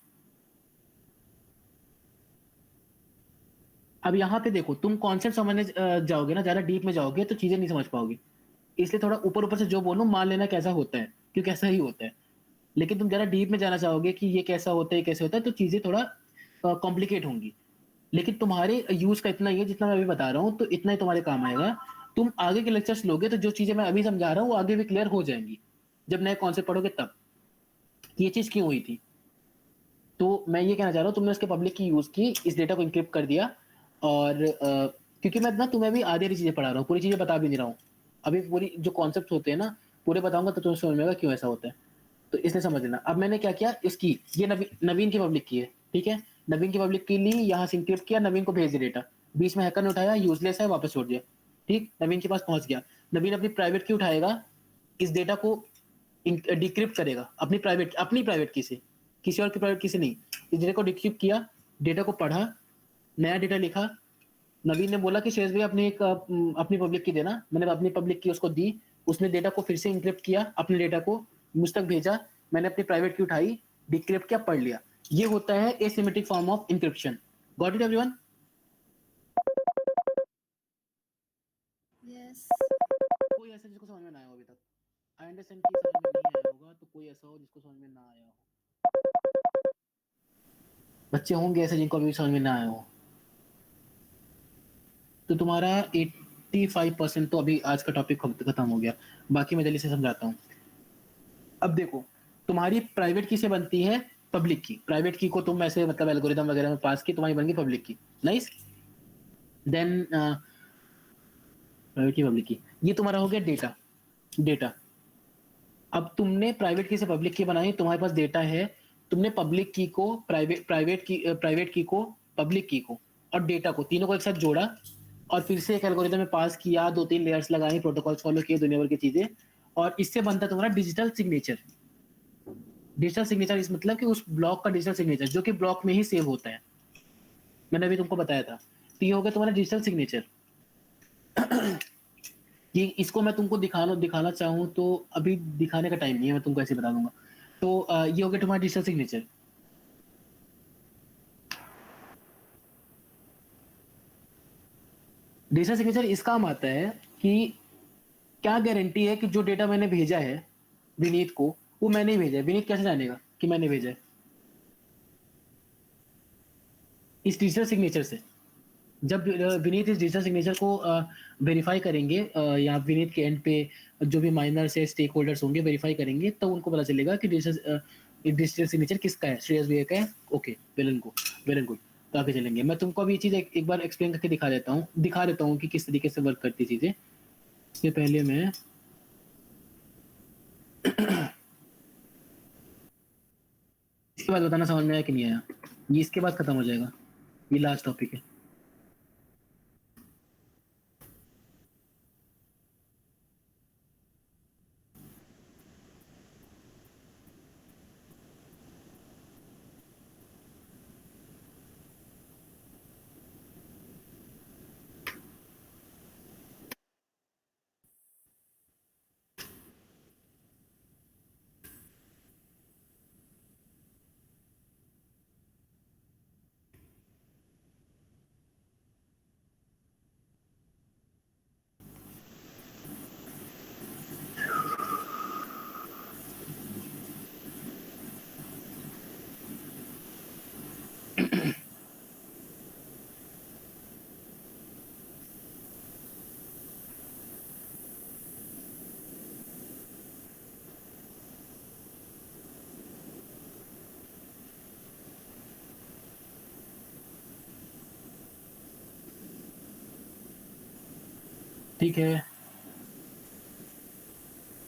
अब यहाँ पे देखो, तुम कॉन्सेप्ट समझने जाओगे ना, ज्यादा डीप में जाओगे तो चीजें नहीं समझ पाओगे। इसलिए थोड़ा ऊपर ऊपर से जो बोलूं मान लेना कैसा होता है, क्योंकि ऐसा ही होता है। लेकिन तुम ज्यादा डीप में जाना चाहोगे कि ये कैसा होता है, कैसे होता है, तो चीजें थोड़ा कॉम्प्लिकेट होंगी। लेकिन तुम्हारे यूज का इतना ही है जितना मैं अभी बता रहा हूँ, तो इतना ही तुम्हारे काम आएगा। तुम आगे के लेक्चर्स लोगे तो जो चीजें मैं अभी समझा रहा हूँ वो आगे भी क्लियर हो जाएंगी, जब नए कॉन्सेप्ट पढ़ोगे तब ये चीज क्यों हुई थी। तो मैं ये कहना चाह रहा हूँ, तुमने उसके पब्लिक की यूज की, इस डेटा को इंक्रिप्ट कर दिया, और क्योंकि मैं ना तुम्हें भी आधी आधी चीजें पढ़ा रहा हूँ, पूरी चीजें बता भी नहीं रहा हूँ। अभी पूरी जो कॉन्सेप्ट होते हैं ना पूरे बताऊंगा तो तुम्हें समझ में आएगा क्यों ऐसा होता है। तो इसलिए समझ लेना। अब मैंने क्या किया, इसकी ये नवीन की पब्लिक की है, ठीक है। नवीन की पब्लिक की ली, यहाँ से इंक्रिप्ट किया, नवीन को भेज दिया डेटा, बीच में हैकर ने उठाया, यूजलेस है, वापस छोड़ दिया, ठीक। नवीन के पास पहुंच गया, नवीन अपनी प्राइवेट की उठाएगा, इस डेटा को डिक्रिप्ट करेगा अपनी प्राइवेट की से, किसी और की प्राइवेट की से नहीं। इस डेटा को डिक्रिप्ट किया, डेटा को पढ़ा, नया डेटा लिखा। नवीन ने बोला कि शेष भाई अपनी पब्लिक की देना, मैंने अपनी पब्लिक की उसको दी। उसने डेटा को फिर से इंक्रिप्ट किया, अपने डेटा को मुझ तक भेजा, मैंने अपनी प्राइवेट की उठाई, डिक्रिप्ट किया, पढ़ लिया। ये होता है asymmetric form of encryption. Got it everyone? Yes. कोई ऐसा जिसको समझ में ना आया हो अभी तक? आई अंडरस्टैंड कि समझ में नहीं आया होगा, तो कोई ऐसा हो जिसको समझ में ना आया हो? बच्चे होंगे ऐसे जिनको अभी समझ में ना आया हो। तो तुम्हारा 85% तो अभी आज का टॉपिक खत्म हो गया, बाकी मैं जल्दी से समझाता हूँ। अब देखो, तुम्हारी प्राइवेट की से बनती है पब्लिक की। प्राइवेट की को तुम ऐसे मतलब एल्गोरिदम वगैरह में पास की, तुम्हारी बन गई पब्लिक की। नाइस। देन प्राइवेट की पब्लिक की, ये तुम्हारा हो गया डेटा। डेटा, अब तुमने प्राइवेट की से पब्लिक की बनाई, तुम्हारे पास डेटा है, तुमने पब्लिक की को प्राइवेट की को पब्लिक की को और डेटा को, तीनों को एक साथ जोड़ा, और फिर से एक एल्गोरिदम में पास किया, 2 3 लेयर्स लगाई, प्रोटोकॉल्स फॉलो किए, दुनिया भर की चीजें, और इससे बनता तुम्हारा डिजिटल सिग्नेचर। डिजिटल सिग्नेचर इस मतलब कि उस ब्लॉक का डिजिटल सिग्नेचर जो कि ब्लॉक में ही सेव होता है, मैंने अभी तुमको बताया था। तो ये हो गया तुम्हारा डिजिटल सिग्नेचर। ये इसको मैं तुमको दिखाना चाहूँ तो अभी दिखाने का टाइम नहीं है, मैं तुमको ऐसे बता दूंगा। तो ये हो गया तुम्हारा डिजिटल सिग्नेचर। डिजिटल सिग्नेचर इस काम आता है कि क्या गारंटी है कि जो डेटा मैंने भेजा है विनीत को, वो मैंने ही भेजा है। विनीत कैसे जानेगा कि मैंने भेजा है? इस डिजिटल सिग्नेचर से। जब विनीत इस डिजिटल सिग्नेचर को वेरीफाई करेंगे, या विनीत के एंड पे जो भी माइनर्स है, स्टेक होल्डर्स होंगे, वेरीफाई करेंगे, तो उनको पता चलेगा कि डिजिटल सिग्नेचर किसका है, श्रेयस भैया का है। Okay, well and good. तो आगे चलेंगे। मैं तुमको अभी ये चीज एक बार एक्सप्लेन करके दिखा देता हूँ कि किस तरीके से वर्क करती चीजें। इससे पहले मैं इसके बाद बताना समझ में आया कि नहीं आया, ये इसके बाद खत्म हो जाएगा, ये लास्ट टॉपिक है। ठीक है,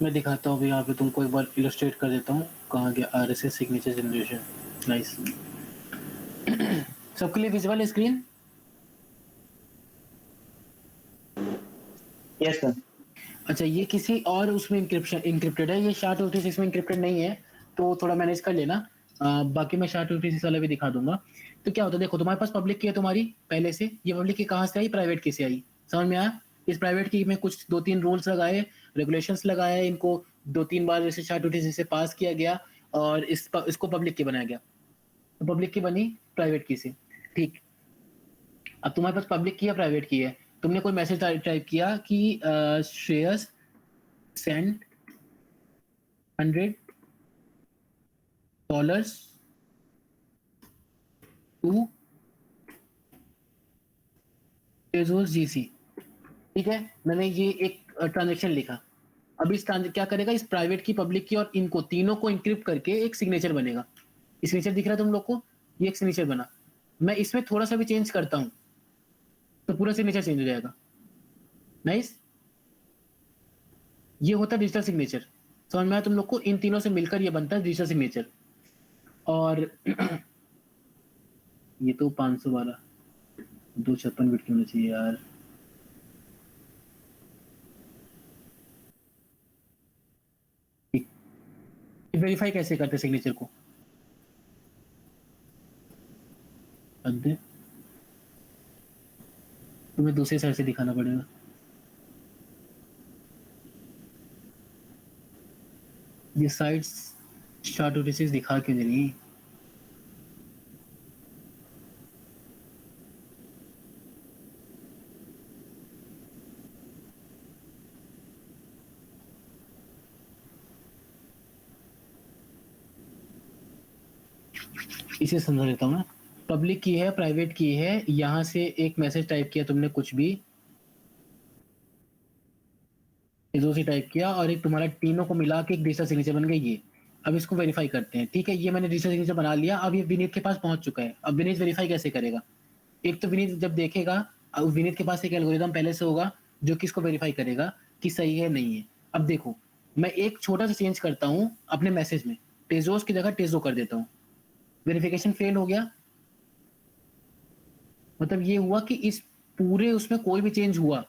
मैं दिखाता हूँ अभी यहाँ पे तुमको एक बार इलस्ट्रेट कर देता हूँ। कहाँ गया RSS सिग्नेचर जनरेशन। नाइस। सबके लिए विजुअल है स्क्रीन? Yes sir. अच्छा, ये किसी और उसमें इंक्रिप्टेड है, ये SHA-256 में इंक्रिप्टेड नहीं है, तो थोड़ा मैनेज कर लेना। बाकी मैं SHA-256 वाला भी दिखा दूंगा। तो क्या होता है, देखो तुम्हारे पास पब्लिक की है तुम्हारी पहले से, ये पब्लिक की कहाँ से आई, प्राइवेट की से आई। समझ में आया? इस प्राइवेट की में कुछ 2-3 रूल्स लगाए, रेगुलेशंस लगाए, इनको 2-3 बार जैसे SHA-256 से पास किया गया और इसको पब्लिक की बनाया गया। तो पब्लिक की बनी प्राइवेट की से, ठीक। अब तुम्हारे पास पब्लिक की या प्राइवेट की है, तुमने कोई मैसेज टाइप किया कि श्रेयस सेंड $100 टू टेजोस GC, ठीक है। मैंने ये एक ट्रांजेक्शन लिखा। अब इस क्या करेगा, इस प्राइवेट की, पब्लिक की और इनको तीनों को इंक्रिप्ट करके एक सिग्नेचर बनेगा। सिग्नेचर दिख रहा है तुम लोग को, ये एक सिग्नेचर बना। मैं इसमें थोड़ा सा भी चेंज करता हूं तो पूरा सिग्नेचर चेंज हो जाएगा। नाइस। ये होता है डिजिटल सिग्नेचर। समझ में आया तुम लोग को? इन तीनों से मिलकर ये बनता है डिजिटल सिग्नेचर। और ये तो 512 256 बिट की होना चाहिए यार। वेरीफाई कैसे करते सिग्नेचर को? तुम्हें दूसरे साइड से दिखाना पड़ेगा। ये साइड्स SHA-256 दिखा क्यों नहीं रही? इसे समझा लेता हूँ ना। पब्लिक की है, प्राइवेट की है, यहां से एक मैसेज टाइप किया तुमने, कुछ भी से टाइप किया, और एक तुम्हारा तीनों को मिला के एक डिजिटल सिग्नेचर बन गई ये। अब इसको वेरीफाई करते हैं, ठीक है। ये मैंने डिजिटल सिग्नेचर बना लिया। अब ये विनीत के पास पहुंच चुका है। अब विनीत वेरीफाई कैसे करेगा? एक तो विनीत जब देखेगा, अब विनीत के पास एक एल्गोरिदम पहले से होगा जो कि इसको वेरीफाई करेगा कि सही है नहीं है। अब देखो, मैं एक छोटा सा चेंज करता हूँ अपने मैसेज में, टेजोस की जगह टेजो कर देता हूँ। वेरिफिकेशन फेल हो गया। मतलब ये हुआ कि इस पूरे उसमें कोई भी चेंज हुआ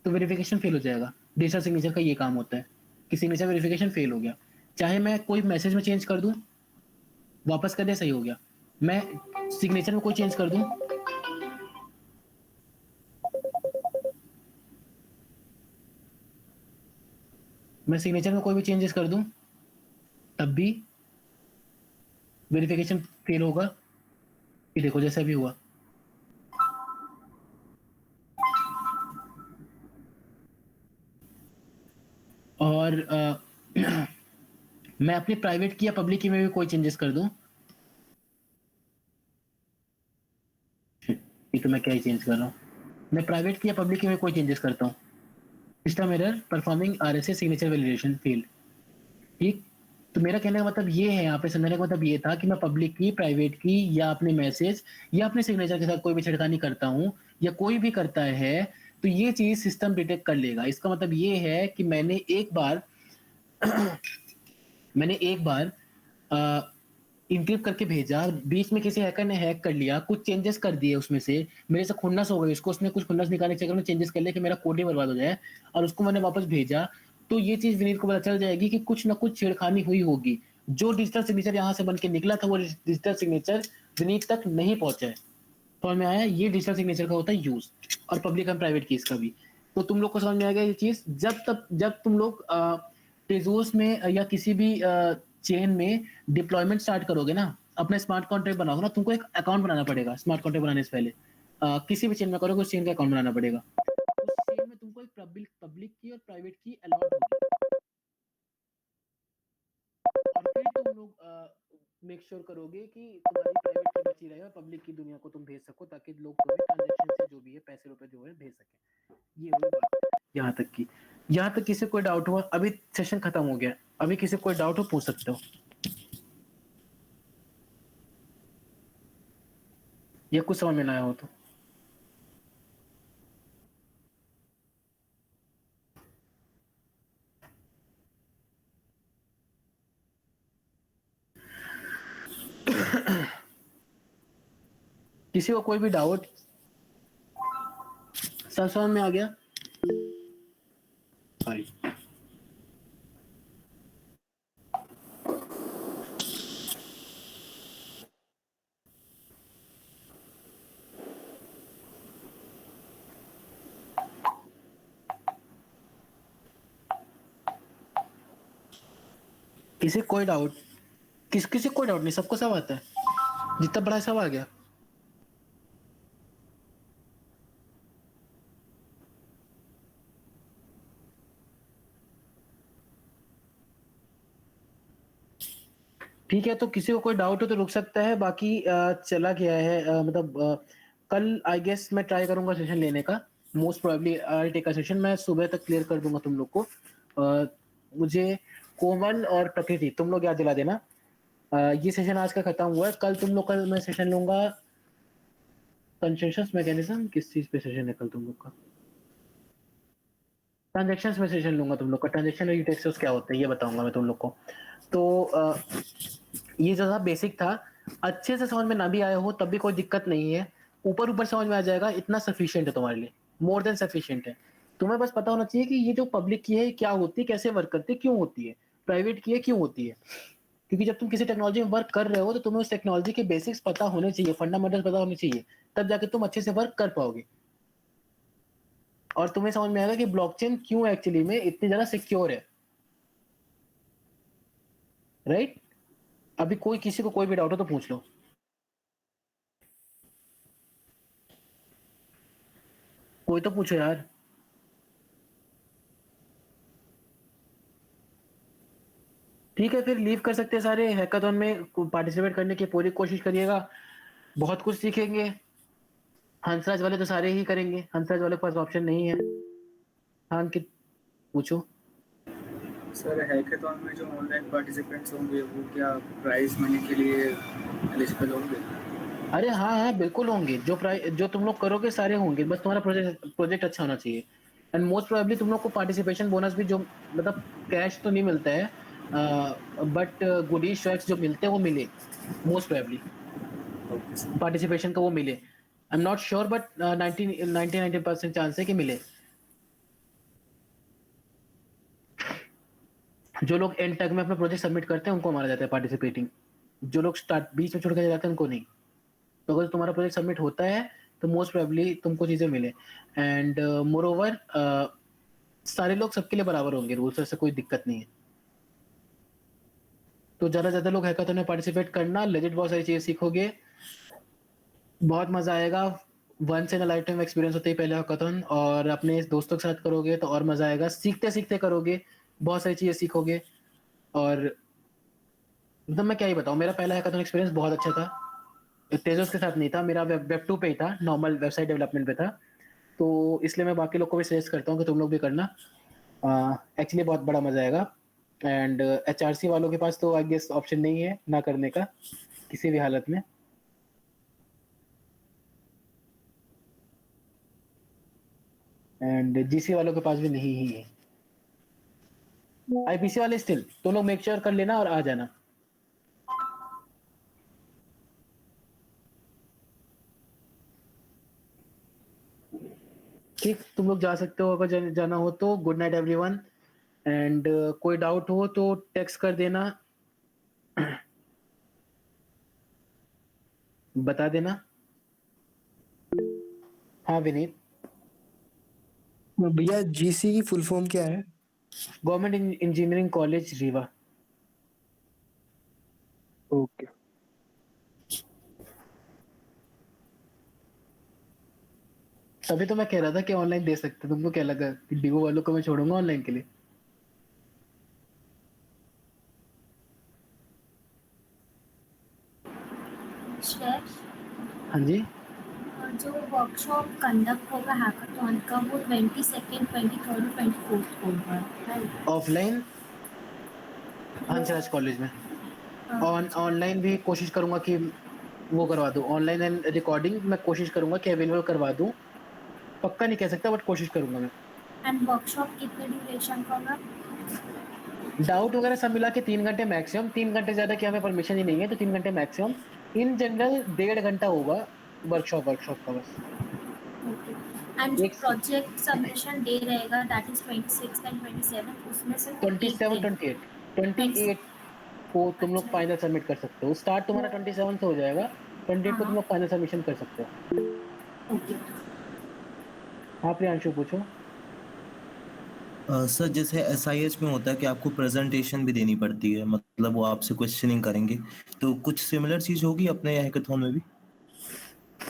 तो वेरिफिकेशन फेल हो जाएगा। डिजिटल सिग्नेचर का ये काम होता है कि सिग्नेचर वेरिफिकेशन फेल हो गया, चाहे मैं कोई मैसेज में चेंज कर दूं, वापस कर दे, सही हो गया। मैं सिग्नेचर में कोई चेंज कर दूं, मैं सिग्नेचर में कोई भी चेंजेस कर दूं, तब भी वेरिफिकेशन फेल होगा। ये देखो जैसा भी हुआ। और मैं अपनी प्राइवेट की या पब्लिक की में भी कोई चेंजेस कर दूं, ये तो मैं क्या ही चेंज कर रहा हूँ। मैं प्राइवेट की या पब्लिक की में कोई चेंजेस करता हूँ, system error performing RSA signature validation fail, ठीक। तो मेरा कहने का मतलब ये है, यहाँ पे समझने का मतलब ये था कि मैं पब्लिक की, प्राइवेट की या अपने मैसेज या अपने सिग्नेचर के साथ कोई भी छेड़खानी करता हूँ या कोई भी करता है तो ये चीज सिस्टम डिटेक्ट कर लेगा। इसका मतलब ये है कि मैंने एक बार इंक्रिप्ट करके भेजा, बीच में किसी हैकर ने हैक कर लिया, कुछ चेंजेस कर दिए उसमें से, मेरे से खुन्नस हो गई, उसको उसने कुछ खुन्नस निकालने के चक्कर में चेंजेस कर लिया कि मेरा कोड ही बर्बाद हो जाए, और उसको मैंने वापस भेजा, तो ये चीज विनीत को पता चल जाएगी कि कुछ ना कुछ छेड़खानी हुई होगी। जो डिजिटल सिग्नेचर यहाँ से बन के निकला था वो डिजिटल सिग्नेचर विनीत तक नहीं पहुंचा है। समझ में आया? ये डिजिटल सिग्नेचर का होता है यूज, और पब्लिक एंड प्राइवेट कीज का भी। तो तुम लोग को समझ में आएगा ये चीज जब तुम लोग टेजोस में या किसी भी चेन में डिप्लॉयमेंट स्टार्ट करोगे ना, अपना स्मार्ट कॉन्ट्रैक्ट बनाओगे ना, तुमको एक अकाउंट बनाना पड़ेगा। स्मार्ट कॉन्ट्रैक्ट बनाने से पहले किसी भी चेन में करोगे उस चेन का अकाउंट बनाना पड़ेगा। उस चेन में तुमको एक पब्लिक की और प्राइवेट की अलॉट होगी, और फिर तुम लोग मेक श्योर करोगे कि तुम्हारी प्राइवेट की बची रहे और पब्लिक की दुनिया को तुम भेज सको, ताकि लोग तुम्हें ट्रांजैक्शन से जो भी है पैसे रुपए जो है भेज सके। ये हुई बात यहाँ तक की। यहाँ तक किसी को कोई डाउट हुआ? अभी सेशन खत्म हो गया, अभी किसी को कोई डाउट हो पूछ सकते हो, या कुछ समझ में ना आया हो तो। किसी को कोई भी डाउट? सब समझ में आ गया? सॉरी। किसी कोई डाउट? किसी कोई डाउट नहीं? सबको सब आता है? जितना बड़ा सब आ गया? ठीक है, तो किसी को कोई डाउट हो तो रुक सकता है, बाकी चला गया है मतलब कल आई गेस मैं ट्राई करूंगा सेशन लेने का। Most probably I take a session, मैं सुबह तक क्लियर कर दूंगा तुम लोग को। मुझे कोमल और प्रकृति तुम लोग याद दिला देना। ये सेशन आज का खत्म हुआ है, कल तुम लोग का मैं सेशन लूंगा कंसेंसस मैकेनिज्म। किस चीज पे सेशन है कल तुम लोग का? ट्रांजेक्शन में सेशन लूंगा तुम लोग का। ट्रांजेक्शन और यूटेक्स क्या होता है ये बताऊंगा मैं तुम लोग को। तो ये जो था बेसिक था, अच्छे से समझ में ना भी आया हो तब भी कोई दिक्कत नहीं है, ऊपर ऊपर समझ में आ जाएगा, इतना सफिशिएंट है तुम्हारे लिए, मोर देन सफिशिएंट है। तुम्हें बस पता होना चाहिए कि ये जो पब्लिक की है क्या होती है, कैसे वर्क करती है, क्यों होती है, प्राइवेट की है क्यों होती है। क्योंकि जब तुम किसी टेक्नोलॉजी में वर्क कर रहे हो तो तुम्हें उस टेक्नोलॉजी के बेसिक्स पता होने चाहिए, फंडामेंटल्स पता होने चाहिए, तब जाके तुम अच्छे से वर्क कर पाओगे। और तुम्हें समझ में आएगा कि ब्लॉकचेन क्यों एक्चुअली में इतनी ज्यादा सिक्योर है। राइट? अभी कोई किसी को कोई भी डाउट हो तो पूछ लो। कोई तो पूछो यार। ठीक है, फिर लीव कर सकते हैं सारे। हैकाथॉन में पार्टिसिपेट करने की पूरी कोशिश करिएगा, बहुत कुछ सीखेंगे। हंसराज वाले तो सारे ही करेंगे, हंसराज वाले के पास ऑप्शन नहीं है। हाँ अंकित पूछो। सर हैकाथॉन में जो ऑनलाइन पार्टिसिपेंट्स होंगे वो क्या प्राइज मनी के लिए एलिजिबल होंगे? अरे हाँ हाँ बिल्कुल होंगे, जो तुम लोग करोगे सारे होंगे, बस तुम्हारा प्रोजेक्ट अच्छा होना चाहिए। एंड मोस्ट प्रोबेबली तुम लोग को पार्टिसिपेशन बोनस भी, जो मतलब कैश तो नहीं मिलता है, बट गुडी शॉर्ट्स जो मिलते हैं वो मिले, मोस्ट प्रोबेबली पार्टिसिपेशन का वो मिले। I am not sure but 90% chance है कि मिले। जो लोग एंड तक में अपना प्रोजेक्ट सबमिट करते हैं उनको मारा जाता है पार्टिसिपेटिंग, जो लोग स्टार्ट बीच में छोड़ कर जाते हैं उनको नहीं। तो अगर तुम्हारा प्रोजेक्ट सबमिट होता है तो मोस्ट प्रोबेबली तुमको चीजें मिले। एंड मोर ओवर सारे लोग सबके लिए बराबर होंगे, रूल्स से कोई दिक्कत नहीं है। तो ज्यादा लोग हैकाथॉन में पार्टिसिपेट करना, लेजिट बहुत सारी चीजें सीखोगे, बहुत मजा आएगा। Once in a lifetime experience होते ही पहले हैकाथॉन, और अपने दोस्तों के साथ करोगे तो और मजा आएगा, सीखते सीखते करोगे, बहुत सारी चीजें सीखोगे। और मतलब मैं क्या ही बताऊं, मेरा पहला हैकाथॉन एक्सपीरियंस बहुत अच्छा था। तेजस के साथ नहीं था, मेरा वेब 2 पे ही था, नॉर्मल वेबसाइट डेवलपमेंट पे था। तो इसलिए मैं बाकी लोग को भी सजेस्ट करता हूँ कि तुम लोग भी करना, एक्चुअली बहुत बड़ा मजा आएगा। एंड HRC वालों के पास तो आई गेस ऑप्शन नहीं है ना करने का किसी भी हालत में। एंड GC वालों के पास भी नहीं ही है। IPC वाले स्टिल तो लोग मेक श्योर कर लेना और आ जाना। ठीक, तुम लोग जा सकते हो, अगर जाना हो तो। Good night everyone. एंड कोई डाउट हो तो टेक्स्ट कर देना, बता देना। हाँ विनीत। भैया GC की फुल फॉर्म क्या है? Government engineering college Rewa. Okay. तभी तो मैं कह रहा था कि ऑनलाइन दे सकते। तुमको क्या लगा कि डीओ वालों को मैं छोड़ूंगा ऑनलाइन के लिए? श्रेयस, हाँ जी, जो वर्कशॉप कंडक्ट होगा हैकाथॉन का वो 22nd, 23rd और 24th को होगा, राइट? ऑफलाइन हंसराज कॉलेज में। ऑनलाइन भी कोशिश करूंगा कि वो करवा दूं, ऑनलाइन एंड रिकॉर्डिंग मैं कोशिश करूंगा कि अवेलेबल करवा दूं। पक्का नहीं कह सकता बट कोशिश करूंगा मैं। एंड वर्कशॉप कितने ड्यूरेशन का होगा? डाउट वगैरह सब मिला के 3 घंटे मैक्सिमम, 3 घंटे ज्यादा की हमें परमिशन ही नहीं है, तो 3 घंटे मैक्सिमम। इन जनरल 1.5 घंटा होगा वर्कशॉप का बस। एंड जो एक प्रोजेक्ट सबमिशन डे रहेगा दैट इज 26 एंड 27, उसमें से 27 28 28 को तुम लोग अच्छा। फाइनल सबमिट कर सकते हो। स्टार्ट तुम्हारा 27 से हो जाएगा, 28 को तुम लोग फाइनल सबमिशन कर सकते हो। ओके। हाँ प्रियांशु पूछो। सर जैसे एसआईएच में होता है कि आपको प्रेजेंटेशन भी देनी पड़ती है, मतलब वो आपसे क्वेश्चनिंग करेंगे, तो कुछ सिमिलर चीज होगी अपने हैकाथॉन में भी?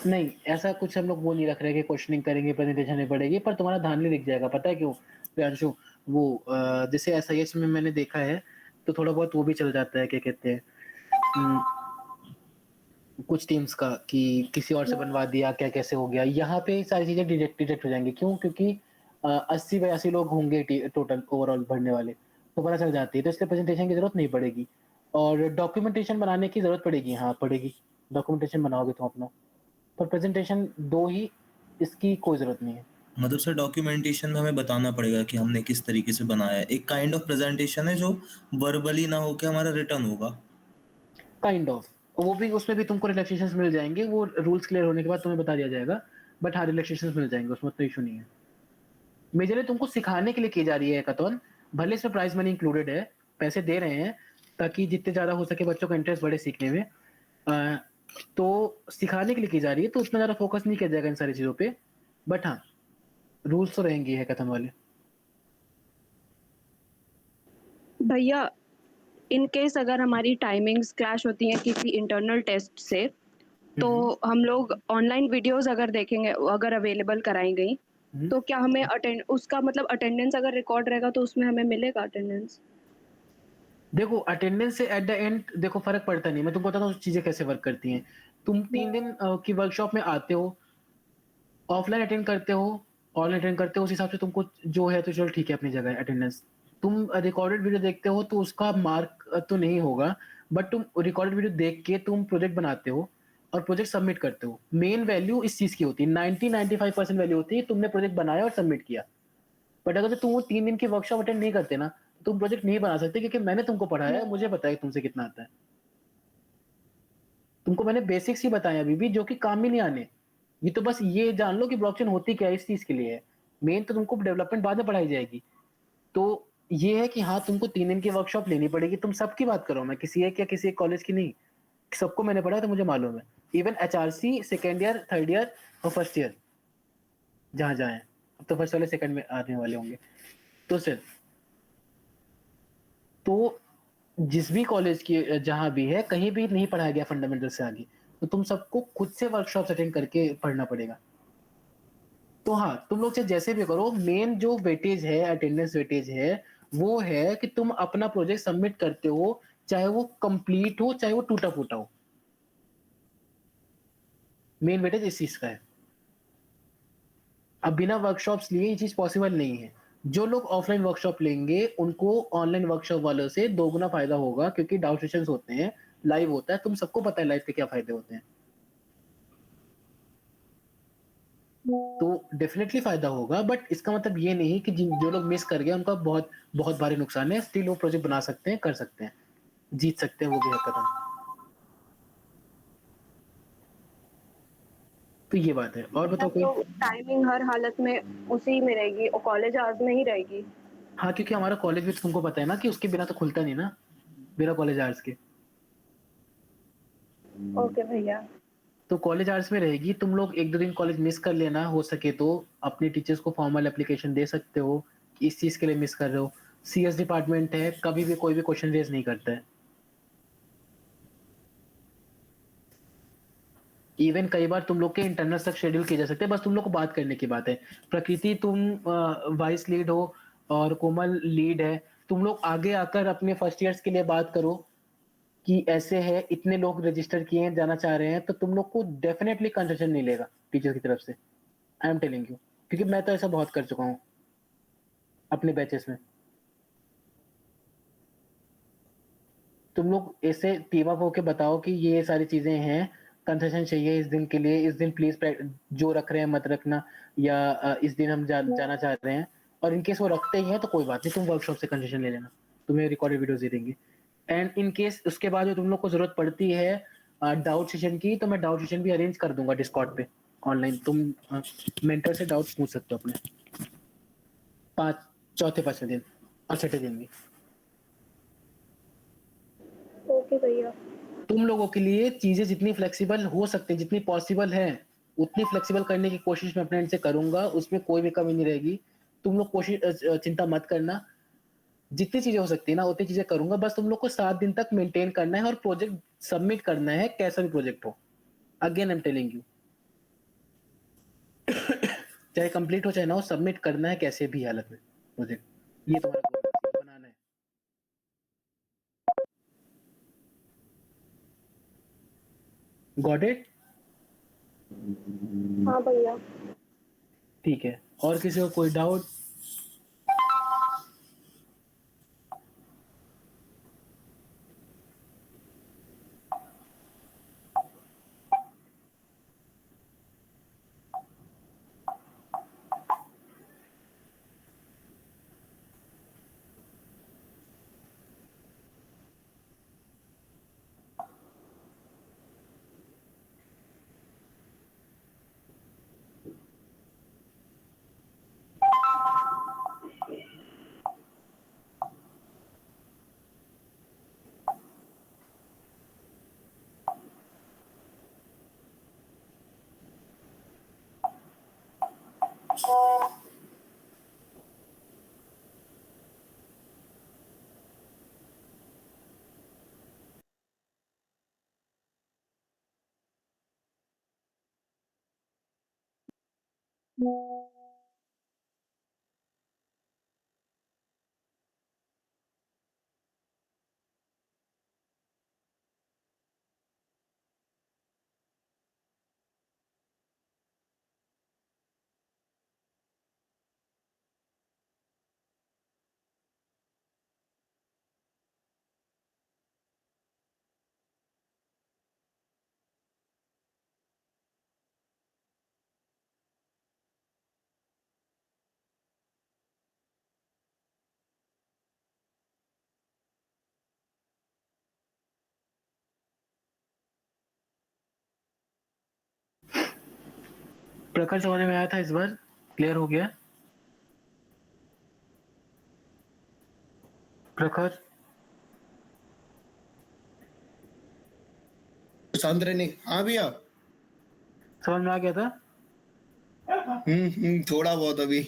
नहीं, ऐसा कुछ हम लोग वो नहीं रख रहे कि क्वेश्चनिंग करेंगे, प्रेजेंटेशन नहीं पड़ेगी, पर तुम्हारा धांधली दिख जाएगा। पता है क्यों प्रियांशु? वो जैसे एसआईएच में मैंने देखा है तो थोड़ा बहुत वो भी चल जाता है, क्या कहते हैं, कुछ टीम्स का कि किसी और से बनवा दिया, क्या कैसे हो गया। यहाँ पे सारी चीजें डिटेक्ट हो जाएंगी। क्यों? क्योंकि 80-82 लोग होंगे टोटल ओवरऑल भरने वाले, तो पता चल जाती है। तो इसलिए प्रेजेंटेशन की जरूरत नहीं पड़ेगी, और डॉक्यूमेंटेशन बनाने की जरूरत पड़ेगी। हाँ पड़ेगी, डॉक्यूमेंटेशन बनाओगे तुम अपना, पर प्रेजेंटेशन दो ही, इसकी कोई जरूरत नहीं है। मतलब सर डॉक्यूमेंटेशन में हमें बताना पड़ेगा कि हमने किस तरीके से बनाया है, एक काइंड ऑफ प्रेजेंटेशन है जो वर्बली ना होके हमारा रिटर्न होगा। काइंड ऑफ, वो भी, उसमें भी तुमको रिलैक्सेशंस मिल जाएंगे, वो रूल्स क्लियर होने के बाद तुम्हें बता दिया जाएगा। बट हाँ, रिलैक्सेशंस मिल जाएंगे, उसमें तो इशू नहीं है। मेजरली तुमको सिखाने के लिए की जा रही है हैकाथॉन, भले इसमें प्राइज मनी इंक्लूडेड है, पैसे दे रहे हैं ताकि जितने ज्यादा हो सके बच्चों का इंटरेस्ट बढ़े सीखने में। तो सिखाने के लिए की जा रही है, तो उतना ज्यादा फोकस नहीं किया जाएगा इन सारी चीजों पे। बट हाँ, रूल्स तो रहेंगे हैकाथॉन वाले। भैया इन केस अगर हमारी टाइमिंग्स क्लैश होती हैं किसी इंटरनल टेस्ट से, तो हम लोग ऑनलाइन वीडियोस अगर देखेंगे, अगर अवेलेबल कराई गई, तो क्या हमें उसका मतलब अटेंडेंस अगर रिकॉर्ड रहेगा तो उसमें हमें मिलेगा अटेंडेंस? देखो अटेंडेंस से एट द एंड देखो फर्क पड़ता नहीं। मैं तुमको बताता हूँ चीजें कैसे वर्क करती हैं। तुम 3 दिन की वर्कशॉप में आते हो, ऑफलाइन अटेंड करते हो, ऑनलाइन अटेंड करते हो, उस हिसाब से तुमको जो है तो चलो ठीक है अपनी जगह अटेंडेंस। तुम रिकॉर्डेड वीडियो देखते हो तो उसका मार्क तो नहीं होगा, बट तुम रिकॉर्डेड वीडियो देख के तुम प्रोजेक्ट बनाते हो और प्रोजेक्ट सबमिट करते हो। मेन वैल्यू इस चीज की होती है, 90-95% वैल्यू होती है तुमने प्रोजेक्ट बनाया और सबमिट किया। बट अगर तुम वो 3 दिन की वर्कशॉप अटेंड नहीं करते ना, तो तुम प्रोजेक्ट नहीं बना सकते, क्योंकि मैंने तुमको पढ़ाया है, मुझे पता है तुमसे कितना आता है। तुमको मैंने बेसिक्स ही बताया अभी भी, जो कि काम में नहीं आने। ये तो बस ये जान लो कि ब्लॉकचेन होती क्या है, इस चीज के लिए है। मेन तो तुमको डेवलपमेंट बाद में पढ़ाई जाएगी। तो ये है कि हाँ, तुमको 3 दिन की वर्कशॉप लेनी पड़ेगी। तुम सबकी बात करो, मैं किसी एक या किसी एक कॉलेज की नहीं, सबको मैंने पढ़ा है तो मुझे मालूम है। Even HRC second year, third year और फर्स्ट ईयर जहाँ जहाँ है, अब तो फर्स्ट वाले सेकंड में आने वाले होंगे। तो सर, तो जिस भी कॉलेज की जहाँ भी है, कहीं भी नहीं पढ़ाया गया फंडामेंटल से आगे, तो तुम सबको खुद से वर्कशॉप अटेंड करके पढ़ना पड़ेगा। तो हाँ, तुम लोग चाहे जैसे भी करो, मेन जो वेटेज है, अटेंडेंस वेटेज है, वो है कि तुम अपना प्रोजेक्ट सबमिट करते हो, चाहे वो कंप्लीट हो चाहे वो टूटा फूटा हो। मेन वेटेज इस चीज का है। अब बिना वर्कशॉप्स लिए ये चीज पॉसिबल नहीं है। जो लोग ऑफलाइन वर्कशॉप लेंगे उनको ऑनलाइन वर्कशॉप वालों से दोगुना फायदा होगा, क्योंकि डाउट सेशंस होते हैं, लाइव होता है। तुम सबको पता है लाइव के क्या फायदे होते हैं, तो डेफिनेटली फायदा होगा। बट इसका मतलब ये नहीं कि जो लोग मिस कर गए उनका बहुत बहुत भारी नुकसान है। स्टिल वो प्रोजेक्ट बना सकते हैं, कर सकते हैं, जीत सकते हैं वो भी हैकाथॉन। तो ये बात है। और बताओ कोई? तो टाइमिंग हर हालत में उसी में रहेगी और कॉलेज आवर्स में ही रहेगी? हाँ, क्योंकि हमारा कॉलेज भी तुमको पता है ना कि उसके बिना तो खुलता नहीं ना, बिना कॉलेज आवर्स के। ओके भैया। तो कॉलेज आवर्स में रहेगी। तुम लोग 1-2 दिन कॉलेज मिस कर लेना, हो सके तो अपने टीचर्स को फॉर्मल एप्लीकेशन दे सकते हो कि इस चीज के लिए मिस कर रहे हो। सीएस डिपार्टमेंट है, कभी भी कोई भी क्वेश्चन रेज नहीं करता है। इवन कई बार तुम लोग के इंटरनल तक शेड्यूल किए जा सकते हैं, बस तुम लोग को बात करने की बात है। प्रकृति तुम वाइस लीड हो और कोमल लीड है, तुम लोग आगे आकर अपने फर्स्ट ईयर्स के लिए बात करो कि ऐसे है, इतने लोग रजिस्टर किए हैं, जाना चाह रहे हैं, तो तुम लोग को डेफिनेटली कंसेशन नहीं लेगा टीचर की तरफ से। आई एम टेलिंग यू, क्योंकि मैं तो ऐसा बहुत कर चुका हूँ अपने बैचेस में। तुम लोग ऐसे टीम अप होके बताओ कि ये सारी चीजें हैं, कंसेशन चाहिए इस दिन के लिए, इस दिन प्लीज जो रख रहे हैं मत रखना, या इस दिन हम जाना चाह रहे हैं, और इनकेस वो रखते ही हैं तो कोई बात नहीं, तुम वर्कशॉप से कंसेशन ले लेना, तुम्हें रिकॉर्डेड वीडियोस दे देंगे। एंड इन केस उसके बाद जो तुम लोग को जरूरत पड़ती है डाउट सेशन की, तो मैं डाउट सेशन भी अरेंज कर दूंगा डिस्कॉर्ड पे ऑनलाइन। तुम मेंटर से डाउट पूछ सकते हो अपने चौथे पांचवें दिन और छठे दिन भी। ओके भैया। तुम लोगों के लिए चीजें जितनी फ्लेक्सिबल हो सकती हैं, जितनी पॉसिबल है, उतनी फ्लेक्सिबल करने की कोशिश मैं अपने एंड से करूंगा, उसमें कोई भी कमी नहीं रहेगी। तुम लोग कोशिश चिंता मत करना, जितनी चीजें हो सकती है ना उतनी चीजें करूंगा। बस तुम लोग को 7 दिन तक मेंटेन करना है और प्रोजेक्ट सबमिट करना है, कैसा भी प्रोजेक्ट हो। Again I am telling you, चाहे कंप्लीट हो चाहे ना हो, सबमिट करना है कैसे भी हालत में प्रोजेक्ट। ये तुम्हारा goal है, बनाना है। Got it? हाँ भैया। ठीक है, और किसी को कोई डाउट? प्रखर समझ में आया था इस बार? क्लियर हो गया प्रखर? सांद्रनी, हाँ भैया। समझ में आ गया था? थोड़ा बहुत अभी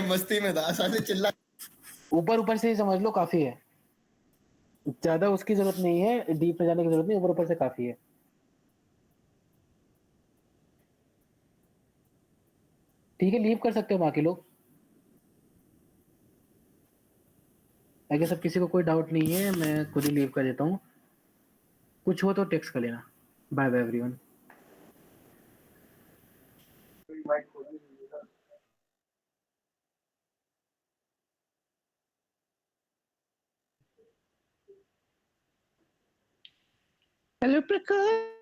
मस्ती में था, साले चिल्ला। ऊपर ऊपर से ही समझ लो, काफी है, ज्यादा उसकी जरूरत नहीं है, डीप में जाने की जरूरत नहीं, ऊपर ऊपर से काफी है। ठीक है, लीव कर सकते हो बाकी लोग। अगर सब किसी को कोई डाउट नहीं है, मैं खुद ही लीव कर देता हूँ। कुछ हो तो टेक्स्ट कर लेना। Bye bye everyone. हेलो प्रकाश।